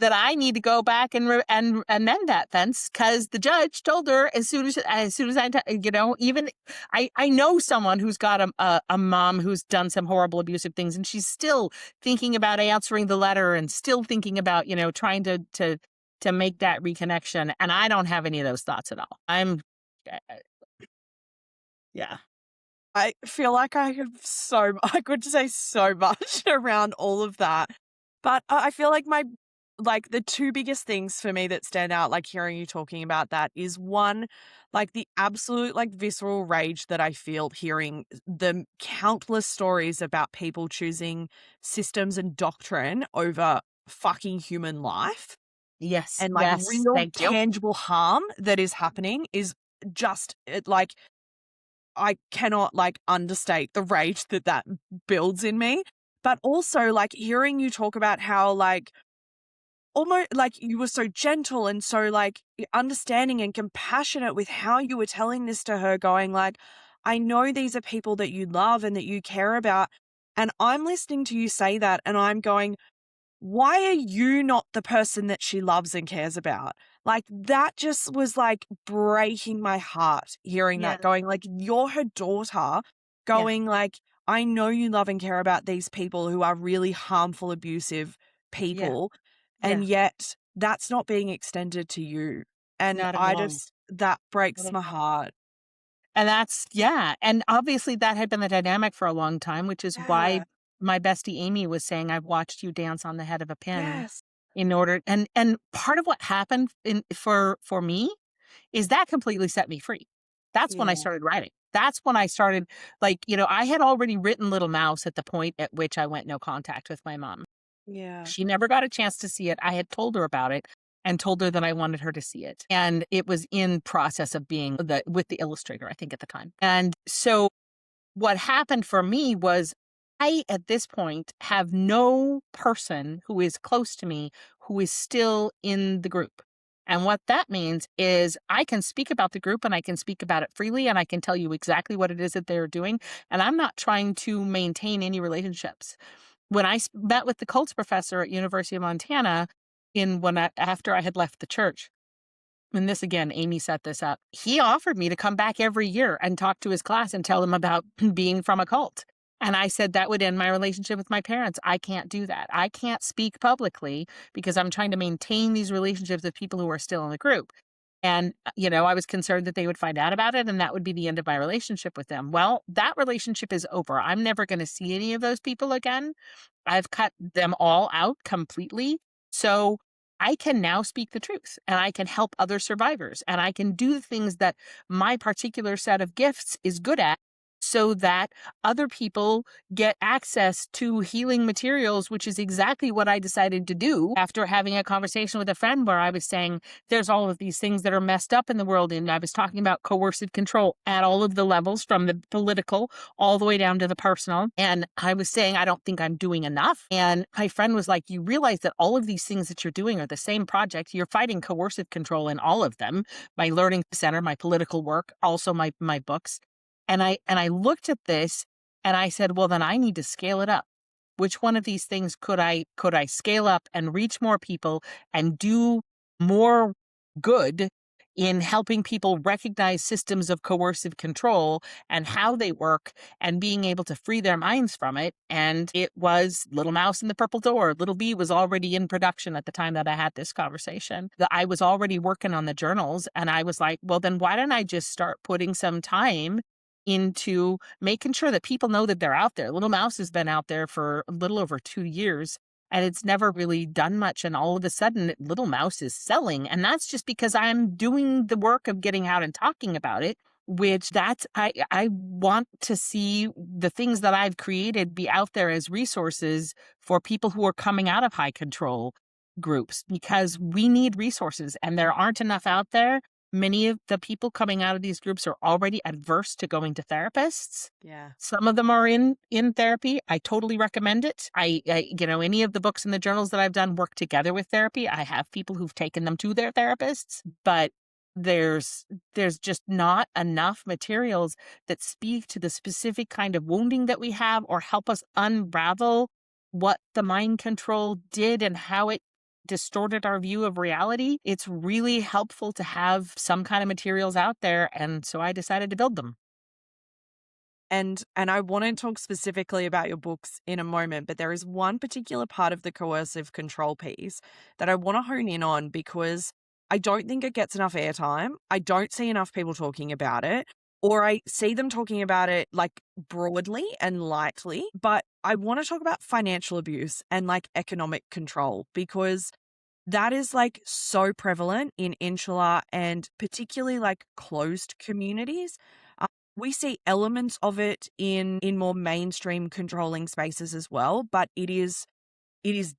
that I need to go back and amend that fence, because the judge told her as soon as even I know someone who's got a mom who's done some horrible abusive things, and she's still thinking about answering the letter and still thinking about, trying to make that reconnection. And I don't have any of those thoughts at all. Yeah. I feel like I could say so much around all of that. But I feel like the two biggest things for me that stand out, like hearing you talking about that, is one, like the absolute visceral rage that I feel hearing the countless stories about people choosing systems and doctrine over fucking human life. Yes. And yes, real thank you. tangible harm that is happening is just I cannot understate the rage that builds in me. But also hearing you talk about how almost you were so gentle and so understanding and compassionate with how you were telling this to her, going I know these are people that you love and that you care about. And I'm listening to you say that and I'm going, why are you not the person that she loves and cares about? That just was breaking my heart hearing that, going you're her daughter, going I know you love and care about these people who are really harmful, abusive people. And yet that's not being extended to you. And that breaks my heart. And and obviously that had been the dynamic for a long time, which is why my bestie Amy was saying, I've watched you dance on the head of a pin. Yes. In order, and part of what happened for me is that completely set me free. That's when I started writing. That's when I started, I had already written Little Mouse at the point at which I went no contact with my mom. Yeah. She never got a chance to see it. I had told her about it and told her that I wanted her to see it. And it was in process of being with the illustrator, I think, at the time. And so what happened for me was I, at this point, have no person who is close to me who is still in the group. And what that means is I can speak about the group and I can speak about it freely and I can tell you exactly what it is that they're doing. And I'm not trying to maintain any relationships. When I met with the cults professor at University of Montana after I had left the church, and this again, Amy set this up, he offered me to come back every year and talk to his class and tell them about being from a cult. And I said that would end my relationship with my parents. I can't do that. I can't speak publicly because I'm trying to maintain these relationships with people who are still in the group. And, I was concerned that they would find out about it and that would be the end of my relationship with them. Well, that relationship is over. I'm never going to see any of those people again. I've cut them all out completely. So I can now speak the truth and I can help other survivors and I can do the things that my particular set of gifts is good at so that other people get access to healing materials, which is exactly what I decided to do after having a conversation with a friend where I was saying there's all of these things that are messed up in the world. And I was talking about coercive control at all of the levels, from the political all the way down to the personal. And I was saying, I don't think I'm doing enough. And my friend was like, you realize that all of these things that you're doing are the same project. You're fighting coercive control in all of them. My learning center, my political work, also my books. And I looked at this and I said, well, then I need to scale it up. Which one of these things could I scale up and reach more people and do more good in helping people recognize systems of coercive control and how they work and being able to free their minds from it? And it was Little Mouse and the Purple Door. Little Bee was already in production at the time that I had this conversation. I was already working on the journals and I was like, well, then why don't I just start putting some time into making sure that people know that they're out there. Little Mouse has been out there for a little over 2 years and it's never really done much. And all of a sudden, Little Mouse is selling. And that's just because I'm doing the work of getting out and talking about it, which I want to see the things that I've created be out there as resources for people who are coming out of high control groups, because we need resources and there aren't enough out there. Many of the people coming out of these groups are already adverse to going to therapists. Yeah. Some of them are in therapy. I totally recommend it. Any of the books and the journals that I've done work together with therapy. I have people who've taken them to their therapists, but there's just not enough materials that speak to the specific kind of wounding that we have or help us unravel what the mind control did and how it distorted our view of reality. It's really helpful to have some kind of materials out there. And so I decided to build them. And I want to talk specifically about your books in a moment, but there is one particular part of the coercive control piece that I want to hone in on because I don't think it gets enough airtime. I don't see enough people talking about it, or I see them talking about it like broadly and lightly, but I want to talk about financial abuse and like economic control because that is like so prevalent in insular and particularly like closed communities. We see elements of it in more mainstream controlling spaces as well, but it is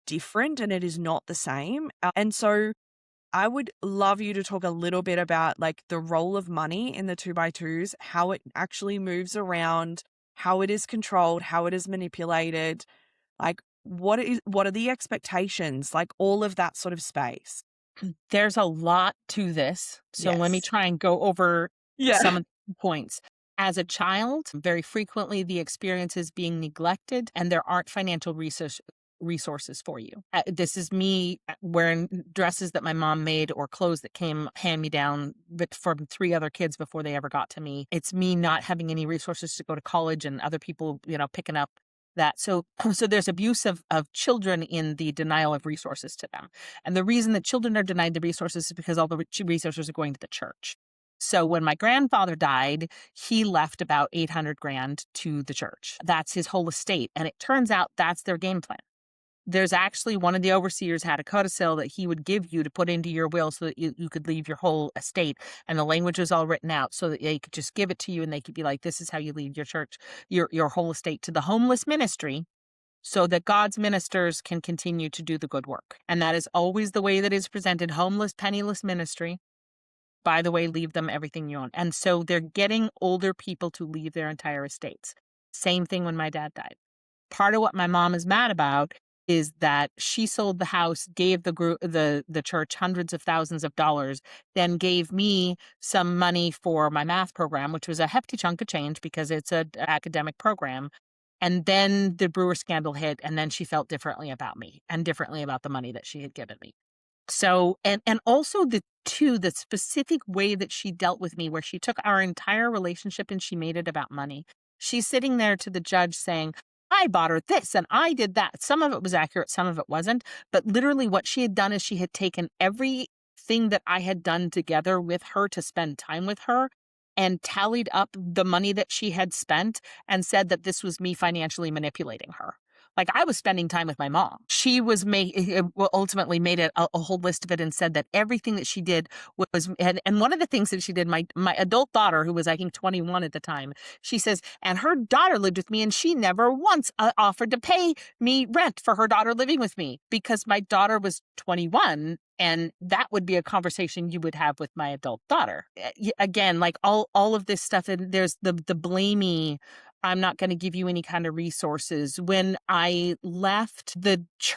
different and it is not the same. And so I would love you to talk a little bit about like the role of money in the 2x2s, how it actually moves around, how it is controlled, how it is manipulated, like what are the expectations, like all of that sort of space. There's a lot to this. So let me Yes. try and go over Yeah. some of the points. As a child, very frequently the experience is being neglected and there aren't financial resources for you. This is me wearing dresses that my mom made or clothes that came hand me down from 3 other kids before they ever got to me. It's me not having any resources to go to college and other people, picking up that. So there's abuse of children in the denial of resources to them. And the reason that children are denied the resources is because all the resources are going to the church. So when my grandfather died, he left about 800 grand to the church. That's his whole estate. And it turns out that's their game plan. There's actually one of the overseers had a codicil that he would give you to put into your will so that you could leave your whole estate. And the language was all written out so that they could just give it to you and they could be like, this is how you leave your church, your whole estate to the homeless ministry so that God's ministers can continue to do the good work. And that is always the way that is presented. Homeless, penniless ministry. By the way, leave them everything you own. And so they're getting older people to leave their entire estates. Same thing when my dad died. Part of what my mom is mad about is that she sold the house, gave the church hundreds of thousands of dollars, then gave me some money for my math program, which was a hefty chunk of change because it's an academic program. And then the Brewer scandal hit, and then she felt differently about me and differently about the money that she had given me. So, and also the specific way that she dealt with me, where she took our entire relationship and she made it about money. She's sitting there to the judge saying, I bought her this and I did that. Some of it was accurate, some of it wasn't. But literally what she had done is she had taken everything that I had done together with her to spend time with her and tallied up the money that she had spent and said that this was me financially manipulating her. Like, I was spending time with my mom. She was ultimately made a whole list of it and said that everything that she did was, and one of the things that she did, my adult daughter, who was, I think, 21 at the time, she says, and her daughter lived with me and she never once offered to pay me rent for her daughter living with me because my daughter was 21. And that would be a conversation you would have with my adult daughter. Again, like all of this stuff, and there's the blamey, I'm not going to give you any kind of resources. When I left,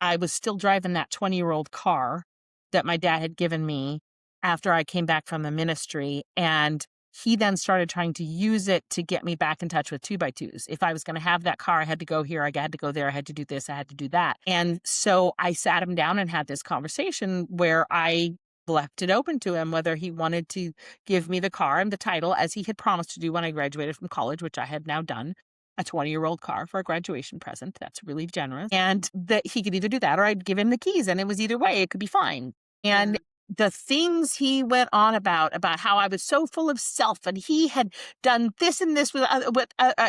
I was still driving that 20-year-old car that my dad had given me after I came back from the ministry. And he then started trying to use it to get me back in touch with 2x2s. If I was going to have that car, I had to go here, I had to go there, I had to do this, I had to do that. And so I sat him down and had this conversation where I left it open to him whether he wanted to give me the car and the title, as he had promised to do when I graduated from college, which I had now done, a 20-year-old car for a graduation present. That's really generous. And that he could either do that or I'd give him the keys, and it was either way, it could be fine. And the things he went on about how I was so full of self and he had done this and this with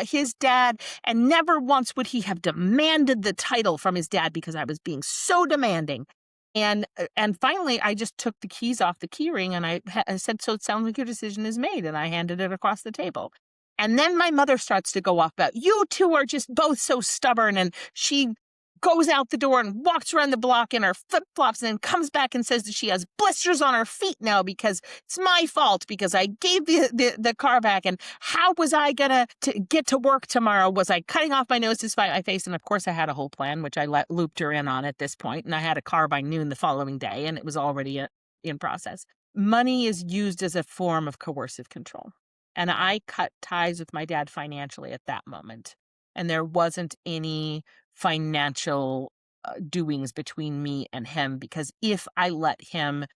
his dad, and never once would he have demanded the title from his dad because I was being so demanding. And finally, I just took the keys off the key ring and I said, so it sounds like your decision is made. And I handed it across the table. And then my mother starts to go off about, you two are just both so stubborn. And she goes out the door and walks around the block in her flip-flops and then comes back and says that she has blisters on her feet now because it's my fault because I gave the car back. And how was I going to get to work tomorrow? Was I cutting off my nose to spite my face? And of course I had a whole plan, which I looped her in on at this point. And I had a car by noon the following day and it was already in process. Money is used as a form of coercive control. And I cut ties with my dad financially at that moment. And there wasn't any financial doings between me and him, because if I let him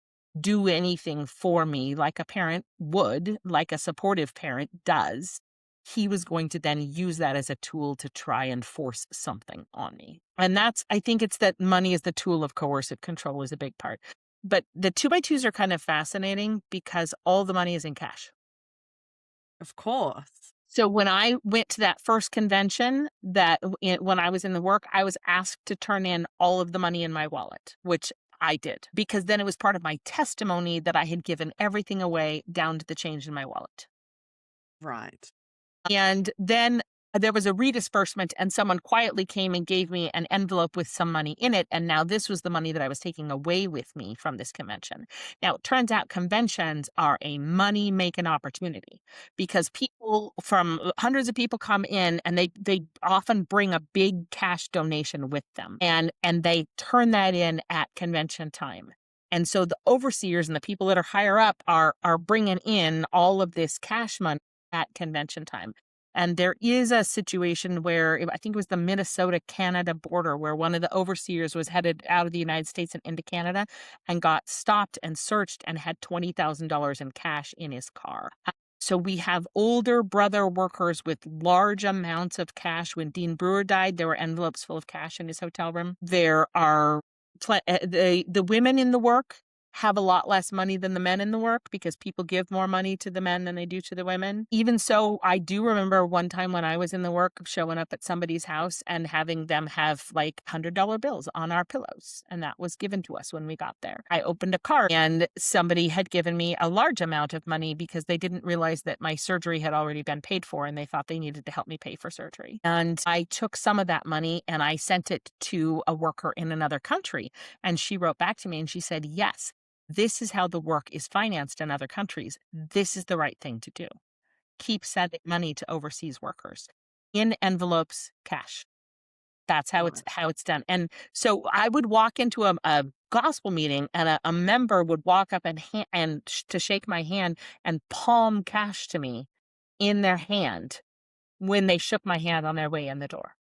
do anything for me like a parent would, like a supportive parent does, he was going to then use that as a tool to try and force something on me. And I think it's that money is the tool of coercive control is a big part. But the 2x2s are kind of fascinating because all the money is in cash. Of course. So when I went to that first convention, when I was in the work, I was asked to turn in all of the money in my wallet, which I did, because then it was part of my testimony that I had given everything away down to the change in my wallet. Right. And then there was a redisbursement and someone quietly came and gave me an envelope with some money in it. And now this was the money that I was taking away with me from this convention. Now, it turns out conventions are a money-making opportunity because hundreds of people come in and they often bring a big cash donation with them. And they turn that in at convention time. And so the overseers and the people that are higher up are bringing in all of this cash money at convention time. And there is a situation where I think it was the Minnesota-Canada border where one of the overseers was headed out of the United States and into Canada and got stopped and searched and had $20,000 in cash in his car. So we have older brother workers with large amounts of cash. When Dean Brewer died, there were envelopes full of cash in his hotel room. There are the women in the work have a lot less money than the men in the work because people give more money to the men than they do to the women. Even so, I do remember one time when I was in the work showing up at somebody's house and having them have like $100 bills on our pillows. And that was given to us when we got there. I opened a cart and somebody had given me a large amount of money because they didn't realize that my surgery had already been paid for and they thought they needed to help me pay for surgery. And I took some of that money and I sent it to a worker in another country. And she wrote back to me and she said, yes, this is how the work is financed in other countries. This is the right thing to do. Keep sending money to overseas workers in envelopes, cash. That's how it's done. And so I would walk into a gospel meeting and a member would walk up and to shake my hand and palm cash to me in their hand when they shook my hand on their way in the door.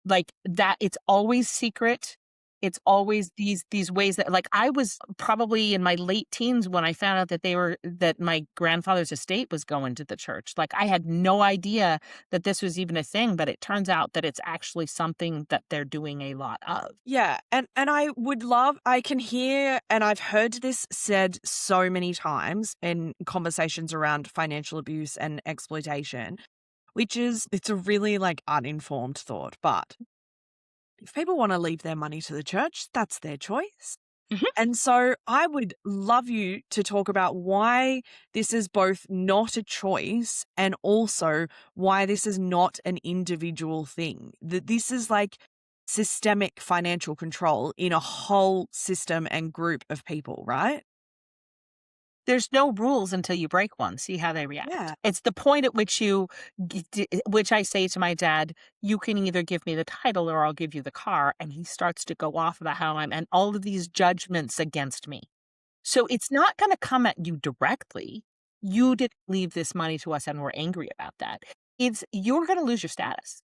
Like that, it's always secret. It's always these ways that, like, I was probably in my late teens when I found out that my grandfather's estate was going to the church. Like, I had no idea that this was even a thing, but it turns out that it's actually something that they're doing a lot of. Yeah, and I can hear, and I've heard this said so many times in conversations around financial abuse and exploitation, which is, it's a really like uninformed thought, but if people want to leave their money to the church, that's their choice. Mhm. And so I would love you to talk about why this is both not a choice and also why this is not an individual thing. That this is like systemic financial control in a whole system and group of people, right? There's no rules until you break one. See how they react. Yeah. It's the point at which which I say to my dad, you can either give me the title or I'll give you the car. And he starts to go off about how and all of these judgments against me. So it's not going to come at you directly. You didn't leave this money to us and we're angry about that. You're going to lose your status.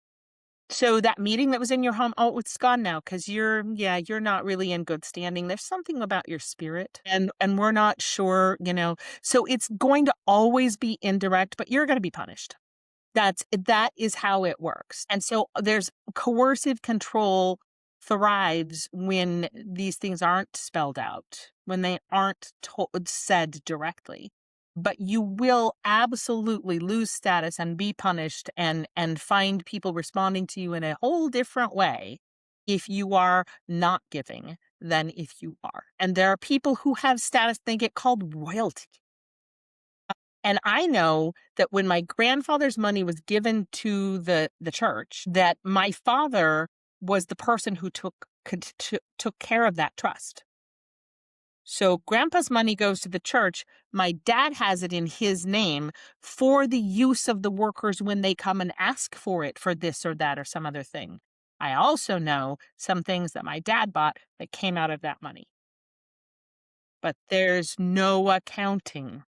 So that meeting that was in your home, oh, it's gone now because you're not really in good standing. There's something about your spirit and we're not sure, So it's going to always be indirect, but you're going to be punished. That is how it works. And so there's coercive control thrives when these things aren't spelled out, when they aren't said directly. But you will absolutely lose status and be punished and find people responding to you in a whole different way if you are not giving than if you are. And there are people who have status, they get called royalty. And I know that when my grandfather's money was given to the church, that my father was the person who took care of that trust. So grandpa's money goes to the church. My dad has it in his name for the use of the workers when they come and ask for it for this or that or some other thing. I also know some things that my dad bought that came out of that money. But there's no accounting.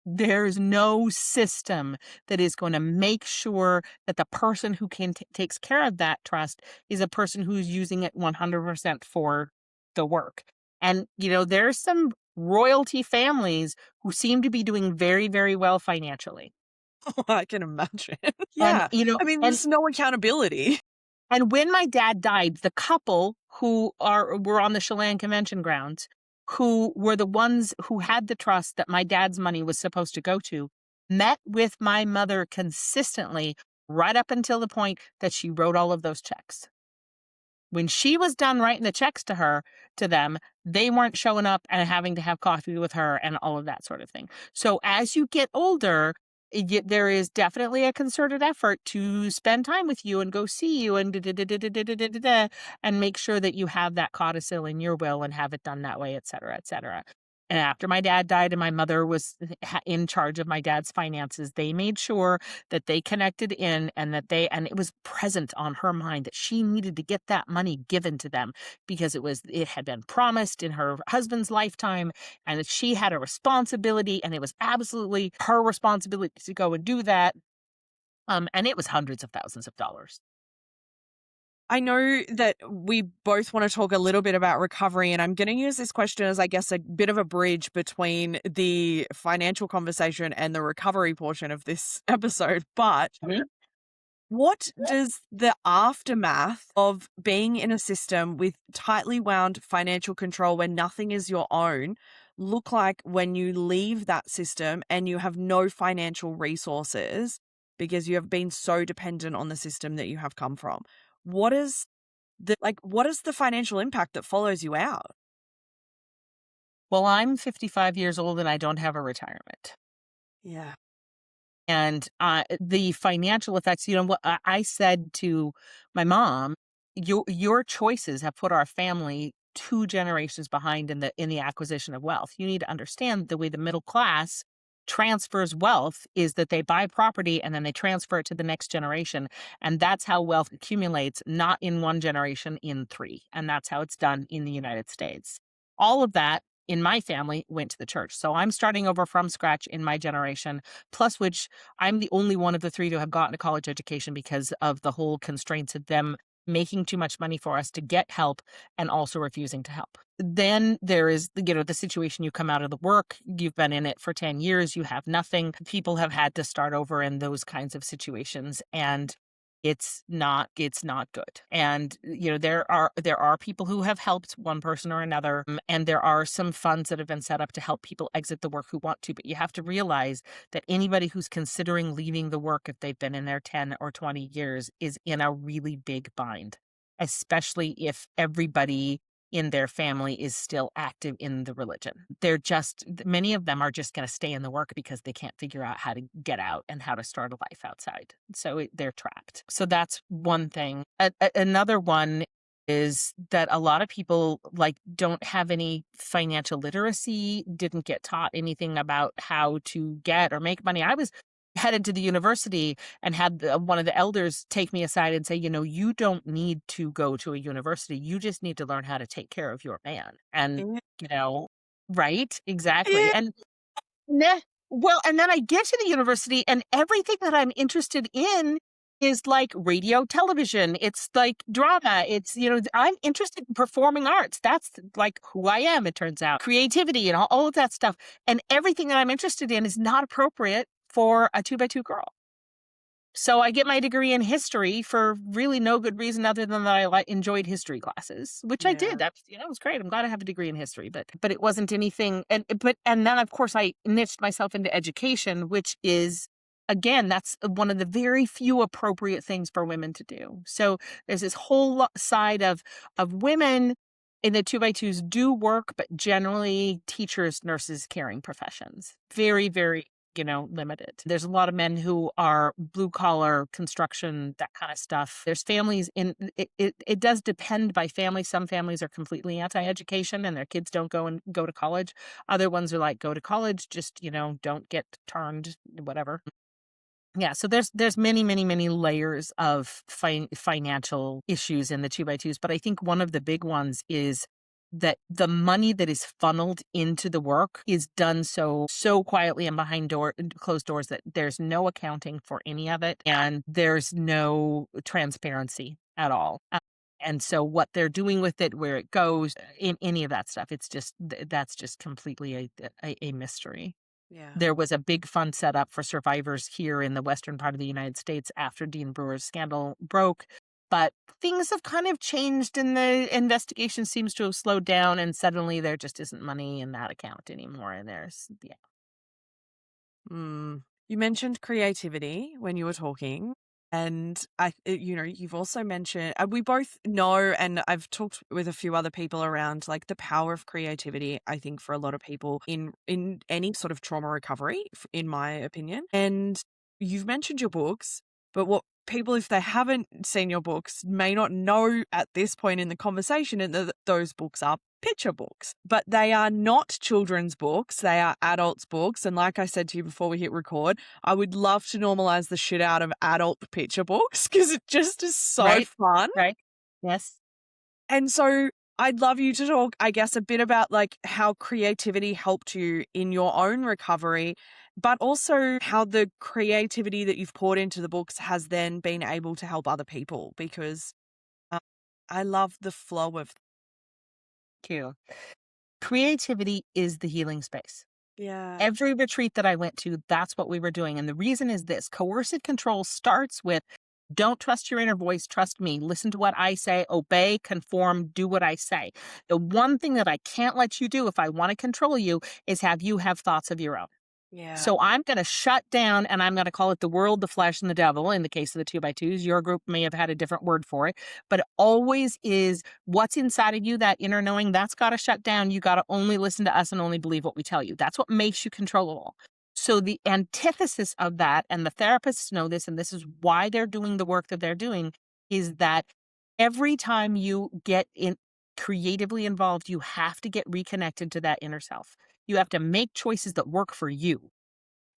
There's no system that is going to make sure that the person who takes care of that trust is a person who's using it 100% for the work. And, there's some royalty families who seem to be doing very, very well financially. I can imagine. And, Yeah. I mean, there's no accountability. And when my dad died, the couple who were on the Chelan Convention grounds, who were the ones who had the trust that my dad's money was supposed to go to, met with my mother consistently right up until the point that she wrote all of those checks. When she was done writing the checks to them, they weren't showing up and having to have coffee with her and all of that sort of thing. So as you get older, there is definitely a concerted effort to spend time with you and go see you and and make sure that you have that codicil in your will and have it done that way, et cetera, et cetera. And after my dad died and my mother was in charge of my dad's finances, they made sure that they connected in and and it was present on her mind that she needed to get that money given to them because it had been promised in her husband's lifetime and that she had a responsibility and it was absolutely her responsibility to go and do that. And it was hundreds of thousands of dollars. I know that we both want to talk a little bit about recovery, and I'm going to use this question as, I guess, a bit of a bridge between the financial conversation and the recovery portion of this episode. But what does the aftermath of being in a system with tightly wound financial control where nothing is your own look like when you leave that system and you have no financial resources because you have been so dependent on the system that you have come from? What is the financial impact that follows you out? Well, I'm 55 years old and I don't have a retirement. Yeah. And the financial effects, what I said to my mom, your choices have put our family 2 generations behind in the acquisition of wealth. You need to understand the way the middle class transfers wealth is that they buy property and then they transfer it to the next generation. And that's how wealth accumulates, not in 1 generation, in 3. And that's how it's done in the United States. All of that in my family went to the church. So I'm starting over from scratch in my generation, plus which I'm the only one of the 3 to have gotten a college education because of the whole constraints of them making too much money for us to get help and also refusing to help. Then there is, the situation you come out of the work, you've been in it for 10 years, you have nothing. People have had to start over in those kinds of situations. And it's not good. And there are people who have helped one person or another, and there are some funds that have been set up to help people exit the work who want to, but you have to realize that anybody who's considering leaving the work if they've been in there 10 or 20 years is in a really big bind, especially if everybody in their family is still active in the religion. Many of them are just going to stay in the work because they can't figure out how to get out and how to start a life outside. So they're trapped. So that's one thing. Another one is that a lot of people don't have any financial literacy, didn't get taught anything about how to get or make money. I was headed to the university and had one of the elders take me aside and say, you don't need to go to a university. You just need to learn how to take care of your man. And, right? Exactly. And and then I get to the university and everything that I'm interested in is like radio, television. It's like drama. It's, I'm interested in performing arts. That's like who I am, it turns out. Creativity and all of that stuff. And everything that I'm interested in is not appropriate for a 2x2 girl. So I get my degree in history for really no good reason other than that I enjoyed history classes, which I did. That was great. I'm glad I have a degree in history, but it wasn't anything. And then of course I niched myself into education, which is, again, that's one of the very few appropriate things for women to do. So there's this whole side of women in the 2x2s do work, but generally teachers, nurses, caring professions, very, very limited. There's a lot of men who are blue collar, construction, that kind of stuff. There's families it does depend by family. Some families are completely anti-education and their kids don't go to college. Other ones are like, go to college, just, don't get turned, whatever. Yeah, so there's many, many, many layers of financial issues in the 2x2s, but I think one of the big ones is that the money that is funneled into the work is done so quietly and behind closed doors that there's no accounting for any of it and there's no transparency at all. And so what they're doing with it, where it goes, in any of that stuff, that's just completely a mystery. Yeah. There was a big fund set up for survivors here in the western part of the United States after Dean Brewer's scandal broke. But things have kind of changed and the investigation seems to have slowed down and suddenly there just isn't money in that account anymore. And You mentioned creativity when you were talking. And you've also mentioned, we both know, and I've talked with a few other people around the power of creativity, I think, for a lot of people in any sort of trauma recovery, in my opinion. And you've mentioned your books, but what people, if they haven't seen your books, may not know at this point in the conversation, and that those books are picture books, but they are not children's books. They are adults' books. And like I said to you before we hit record, I would love to normalize the shit out of adult picture books because it just is so fun. Right. Yes. And so I'd love you to talk, I guess, a bit about how creativity helped you in your own recovery, but also how the creativity that you've poured into the books has then been able to help other people, because I love the flow of. Thank you. Creativity is the healing space. Yeah. Every retreat that I went to, that's what we were doing. And the reason is this: coercive control starts with, don't trust your inner voice, trust me, listen to what I say, obey, conform, do what I say. The one thing that I can't let you do if I want to control you is have you have thoughts of your own. Yeah. So I'm going to shut down, and I'm going to call it the world, the flesh, and the devil. In the case of the 2x2s, your group may have had a different word for it, but it always is what's inside of you, that inner knowing, that's got to shut down. You got to only listen to us and only believe what we tell you. That's what makes you controllable. So the antithesis of that, and the therapists know this, and this is why they're doing the work that they're doing, is that every time you get creatively involved, you have to get reconnected to that inner self. You have to make choices that work for you.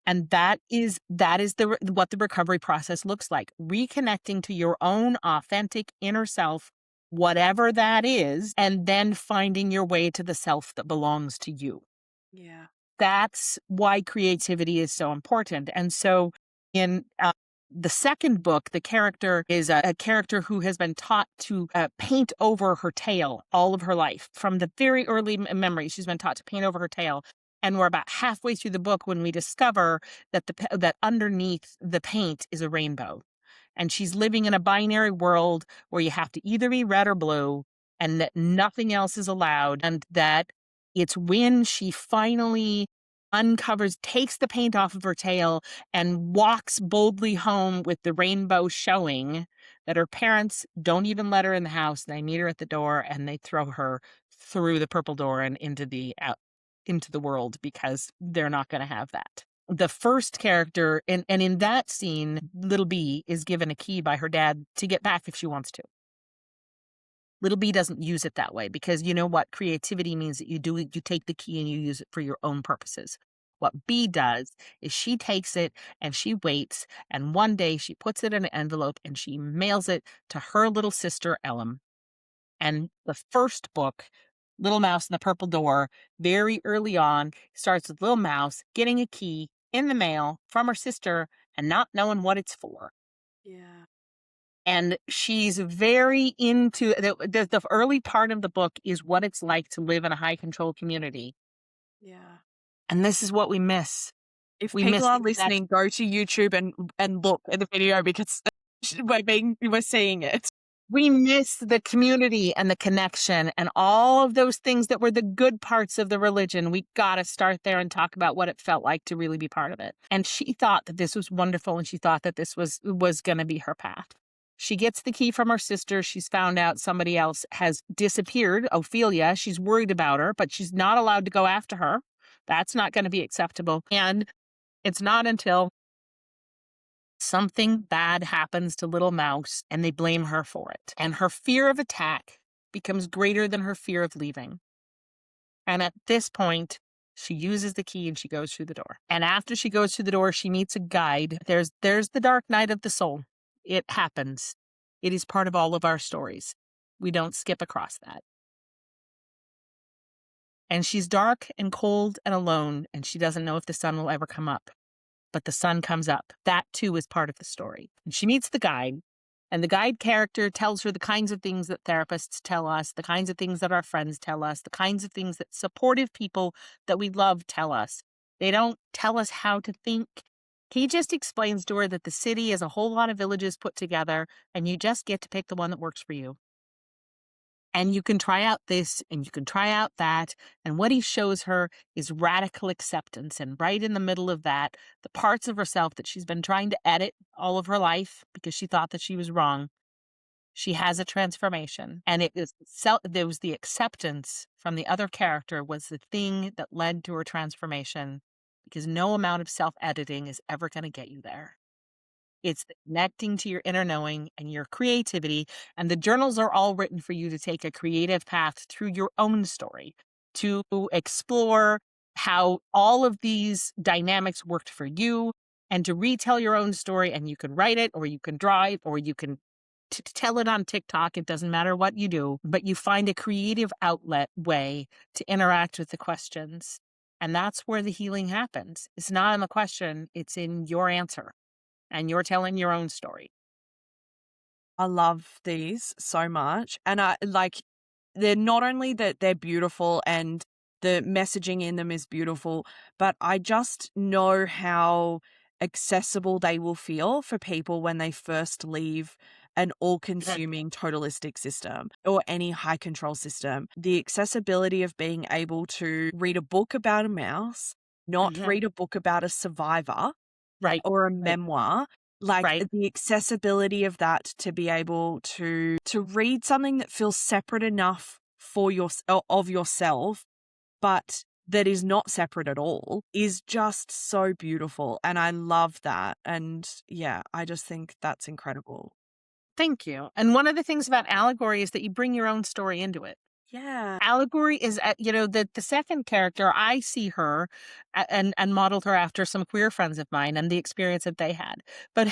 And that is what the recovery process looks like. Reconnecting to your own authentic inner self, whatever that is, and then finding your way to the self that belongs to you. Yeah. That's why creativity is so important. And so in The second book, the character is a character who has been taught to paint over her tail all of her life. From the very early memories, she's been taught to paint over her tail. And we're about halfway through the book when we discover that that underneath the paint is a rainbow. And she's living in a binary world where you have to either be red or blue, and that nothing else is allowed. And that it's when she finally uncovers, takes the paint off of her tail, and walks boldly home with the rainbow showing, that her parents don't even let her in the house. They meet her at the door and they throw her through the purple door and into the world, because they're not going to have that. The first character, and in that scene, little B is given a key by her dad to get back if she wants to. Little B doesn't use it that way, because you know what creativity means, that you take the key and you use it for your own purposes. What B does is she takes it and she waits, and one day she puts it in an envelope and she mails it to her little sister, Ellum. And the first book, Little Mouse and the Purple Door, very early on, starts with Little Mouse getting a key in the mail from her sister and not knowing what it's for. Yeah. And she's very into the early part of the book is what it's like to live in a high control community. Yeah. And this is what we miss. If We people miss are that. listening, go to YouTube and look at the video, because we're seeing it. We miss the community and the connection and all of those things that were the good parts of the religion. We got to start there and talk about what it felt like to really be part of it. And she thought that this was wonderful, and she thought that this was going to be her path. She gets the key from her sister. She's found out somebody else has disappeared, Ophelia. She's worried about her, but she's not allowed to go after her. That's not going to be acceptable. And it's not until something bad happens to Little Mouse and they blame her for it. And her fear of attack becomes greater than her fear of leaving. And at this point, she uses the key and she goes through the door. And after she goes through the door, she meets a guide. There's the dark night of the soul. It happens. It is part of all of our stories. We don't skip across that. And she's dark and cold and alone, and she doesn't know if the sun will ever come up. But the sun comes up. That too is part of the story. And she meets the guide, and the guide character tells her the kinds of things that therapists tell us, the kinds of things that our friends tell us, the kinds of things that supportive people that we love tell us. They don't tell us how to think. He just explains to her that the city is a whole lot of villages put together, and you just get to pick the one that works for you. And you can try out this and you can try out that. And what he shows her is radical acceptance. And right in the middle of that, the parts of herself that she's been trying to edit all of her life because she thought that she was wrong, she has a transformation. And there was the acceptance from the other character was the thing that led to her transformation, because no amount of self-editing is ever going to get you there. It's connecting to your inner knowing and your creativity. And the journals are all written for you to take a creative path through your own story, to explore how all of these dynamics worked for you, and to retell your own story. And you can write it, or you can draw it, or you can tell it on TikTok. It doesn't matter what you do, but you find a creative outlet way to interact with the questions. And that's where the healing happens. It's not in the question, it's in your answer. And you're telling your own story. I love these so much. And they're not only that they're beautiful and the messaging in them is beautiful, but I just know how accessible they will feel for people when they first leave an all-consuming totalistic system or any high control system. The accessibility of being able to read a book about a mouse, not read a book about a survivor, Right. or a memoir, Right. the accessibility of that to be able to read something that feels separate enough of yourself, but that is not separate at all, is just so beautiful. And I love that. And yeah, I just think that's incredible. Thank you. And one of the things about allegory is that you bring your own story into it. Yeah. Allegory is, the second character, I see her and modeled her after some queer friends of mine and the experience that they had. But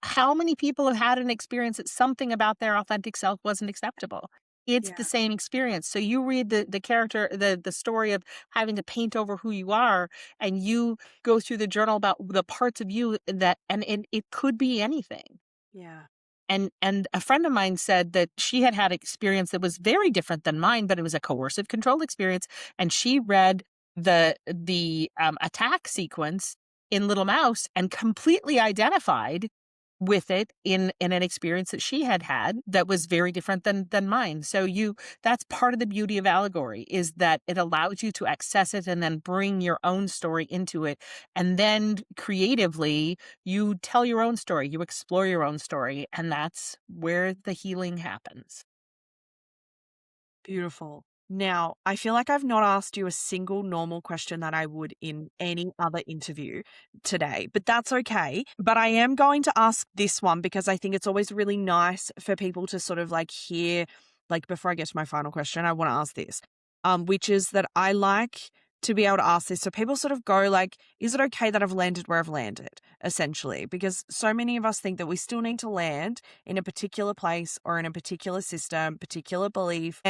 how many people have had an experience that something about their authentic self wasn't acceptable? It's the Yeah. same experience. So you read the character, the story of having to paint over who you are, and you go through the journal about the parts of you that, and it could be anything. Yeah. And a friend of mine said that she had had experience that was very different than mine, but it was a coercive control experience. And she read the attack sequence in Little Mouse and completely identified with it in an experience that she had had that was very different than mine. So that's part of the beauty of allegory, is that it allows you to access it and then bring your own story into it. And then creatively, you tell your own story, you explore your own story, and that's where the healing happens. Beautiful. Now, I feel like I've not asked you a single normal question that I would in any other interview today, but that's okay. But I am going to ask this one because I think it's always really nice for people to sort of like hear, like before I get to my final question, I want to ask this, which is that I like to be able to ask this so people sort of go like, is it okay that I've landed where I've landed, essentially? Because so many of us think that we still need to land in a particular place or in a particular system, particular belief.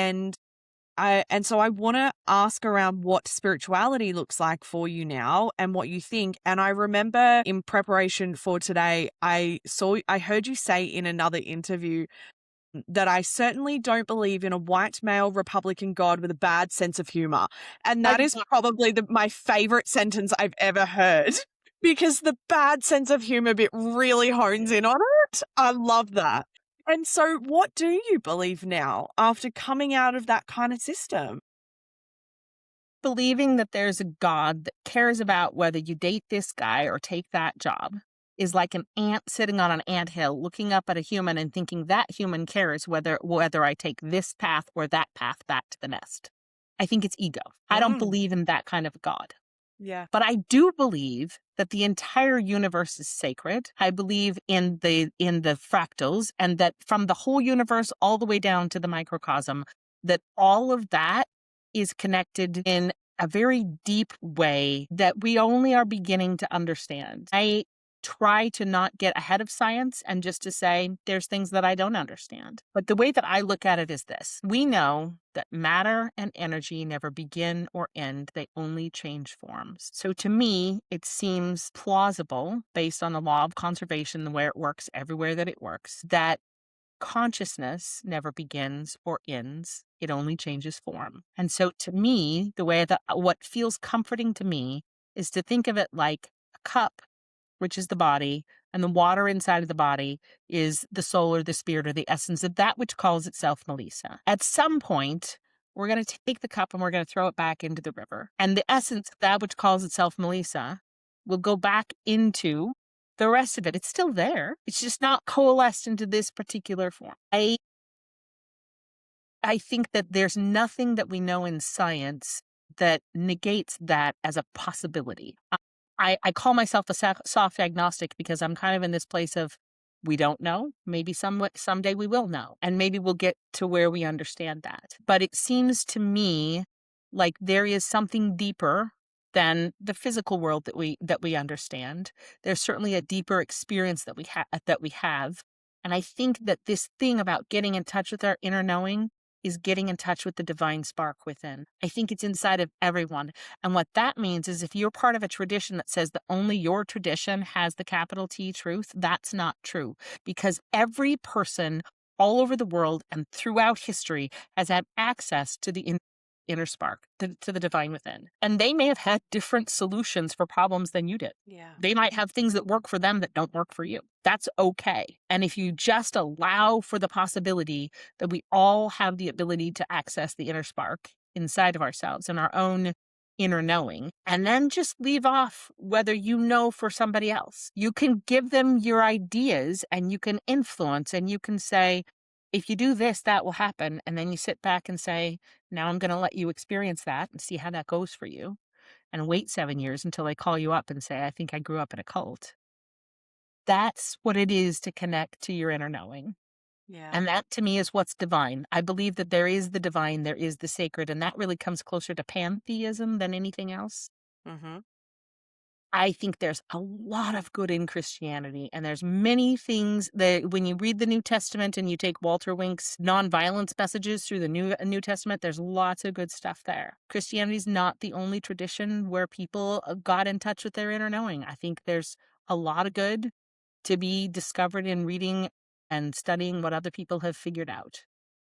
So I want to ask around what spirituality looks like for you now and what you think. And I remember in preparation for today, I heard you say in another interview that I certainly don't believe in a white male Republican God with a bad sense of humor. And that is probably my favorite sentence I've ever heard because the bad sense of humor bit really hones in on it. I love that. And so what do you believe now after coming out of that kind of system? Believing that there's a God that cares about whether you date this guy or take that job is like an ant sitting on an anthill looking up at a human and thinking that human cares whether I take this path or that path back to the nest. I think it's ego. I don't believe in that kind of God. Yeah. But I do believe that the entire universe is sacred. I believe in the fractals, and that from the whole universe all the way down to the microcosm, that all of that is connected in a very deep way that we only are beginning to understand. I try to not get ahead of science and just to say there's things that I don't understand. But the way that I look at it is this. We know that matter and energy never begin or end. They only change forms. So to me, it seems plausible, based on the law of conservation, the way it works everywhere that it works, that consciousness never begins or ends. It only changes form. And so to me, the way that what feels comforting to me is to think of it like a cup, which is the body, and the water inside of the body is the soul or the spirit or the essence of that which calls itself Meliesa. At some point, we're going to take the cup and we're going to throw it back into the river. And the essence of that which calls itself Meliesa will go back into the rest of it. It's still there. It's just not coalesced into this particular form. I think that there's nothing that we know in science that negates that as a possibility. I call myself a soft agnostic because I'm kind of in this place of we don't know. Maybe someday we will know, and maybe we'll get to where we understand that. But it seems to me like there is something deeper than the physical world that we understand. There's certainly a deeper experience that we have, and I think that this thing about getting in touch with our inner knowing is getting in touch with the divine spark within. I think it's inside of everyone. And what that means is if you're part of a tradition that says that only your tradition has the capital T truth, that's not true. Because every person all over the world and throughout history has had access to the inner spark, to the divine within. And they may have had different solutions for problems than you did. Yeah. They might have things that work for them that don't work for you. That's okay. And if you just allow for the possibility that we all have the ability to access the inner spark inside of ourselves and our own inner knowing, and then just leave off whether you know for somebody else. You can give them your ideas and you can influence and you can say, if you do this, that will happen. And then you sit back and say, now I'm going to let you experience that and see how that goes for you. And wait 7 years until they call you up and say, I think I grew up in a cult. That's what it is to connect to your inner knowing. Yeah. And that to me is what's divine. I believe that there is the divine, there is the sacred, and that really comes closer to pantheism than anything else. Mm-hmm. I think there's a lot of good in Christianity, and there's many things that when you read the New Testament and you take Walter Wink's nonviolence messages through the New Testament, there's lots of good stuff there. Christianity's not the only tradition where people got in touch with their inner knowing. I think there's a lot of good to be discovered in reading and studying what other people have figured out.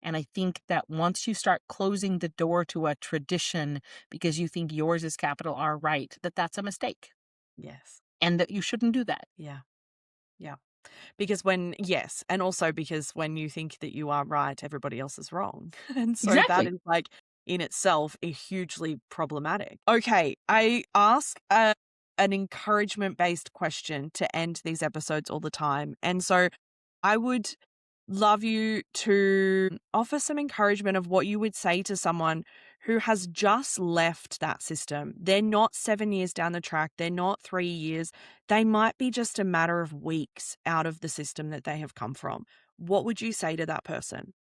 And I think that once you start closing the door to a tradition because you think yours is capital R right, that's a mistake. Yes. And that you shouldn't do that. Yeah. Yeah. Because and also because when you think that you are right, everybody else is wrong. And so that Exactly. is like in itself a hugely problematic. Okay, I ask an encouragement-based question to end these episodes all the time. And so I would love you to offer some encouragement of what you would say to someone who has just left that system. They're not 7 years down the track. They're not 3 years. They might be just a matter of weeks out of the system that they have come from. What would you say to that person?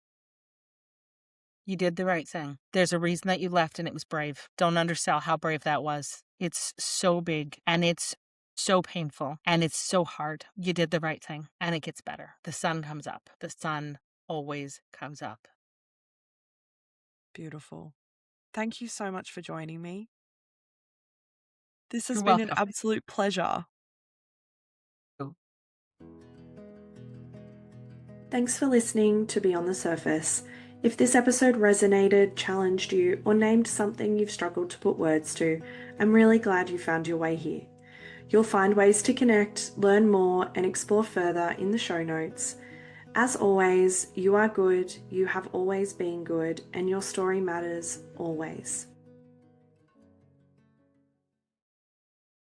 You did the right thing. There's a reason that you left, and it was brave. Don't undersell how brave that was. It's so big, and it's so painful, and it's so hard. You did the right thing, and it gets better. The sun comes up. The sun always comes up. Beautiful. Thank you so much for joining me. This has You're been an welcome. absolute pleasure. Thanks for listening to Beyond the Surface. If this episode resonated, challenged you, or named something you've struggled to put words to, I'm really glad you found your way here. You'll find ways to connect, learn more, and explore further in the show notes. As always, you are good, you have always been good, and your story matters always.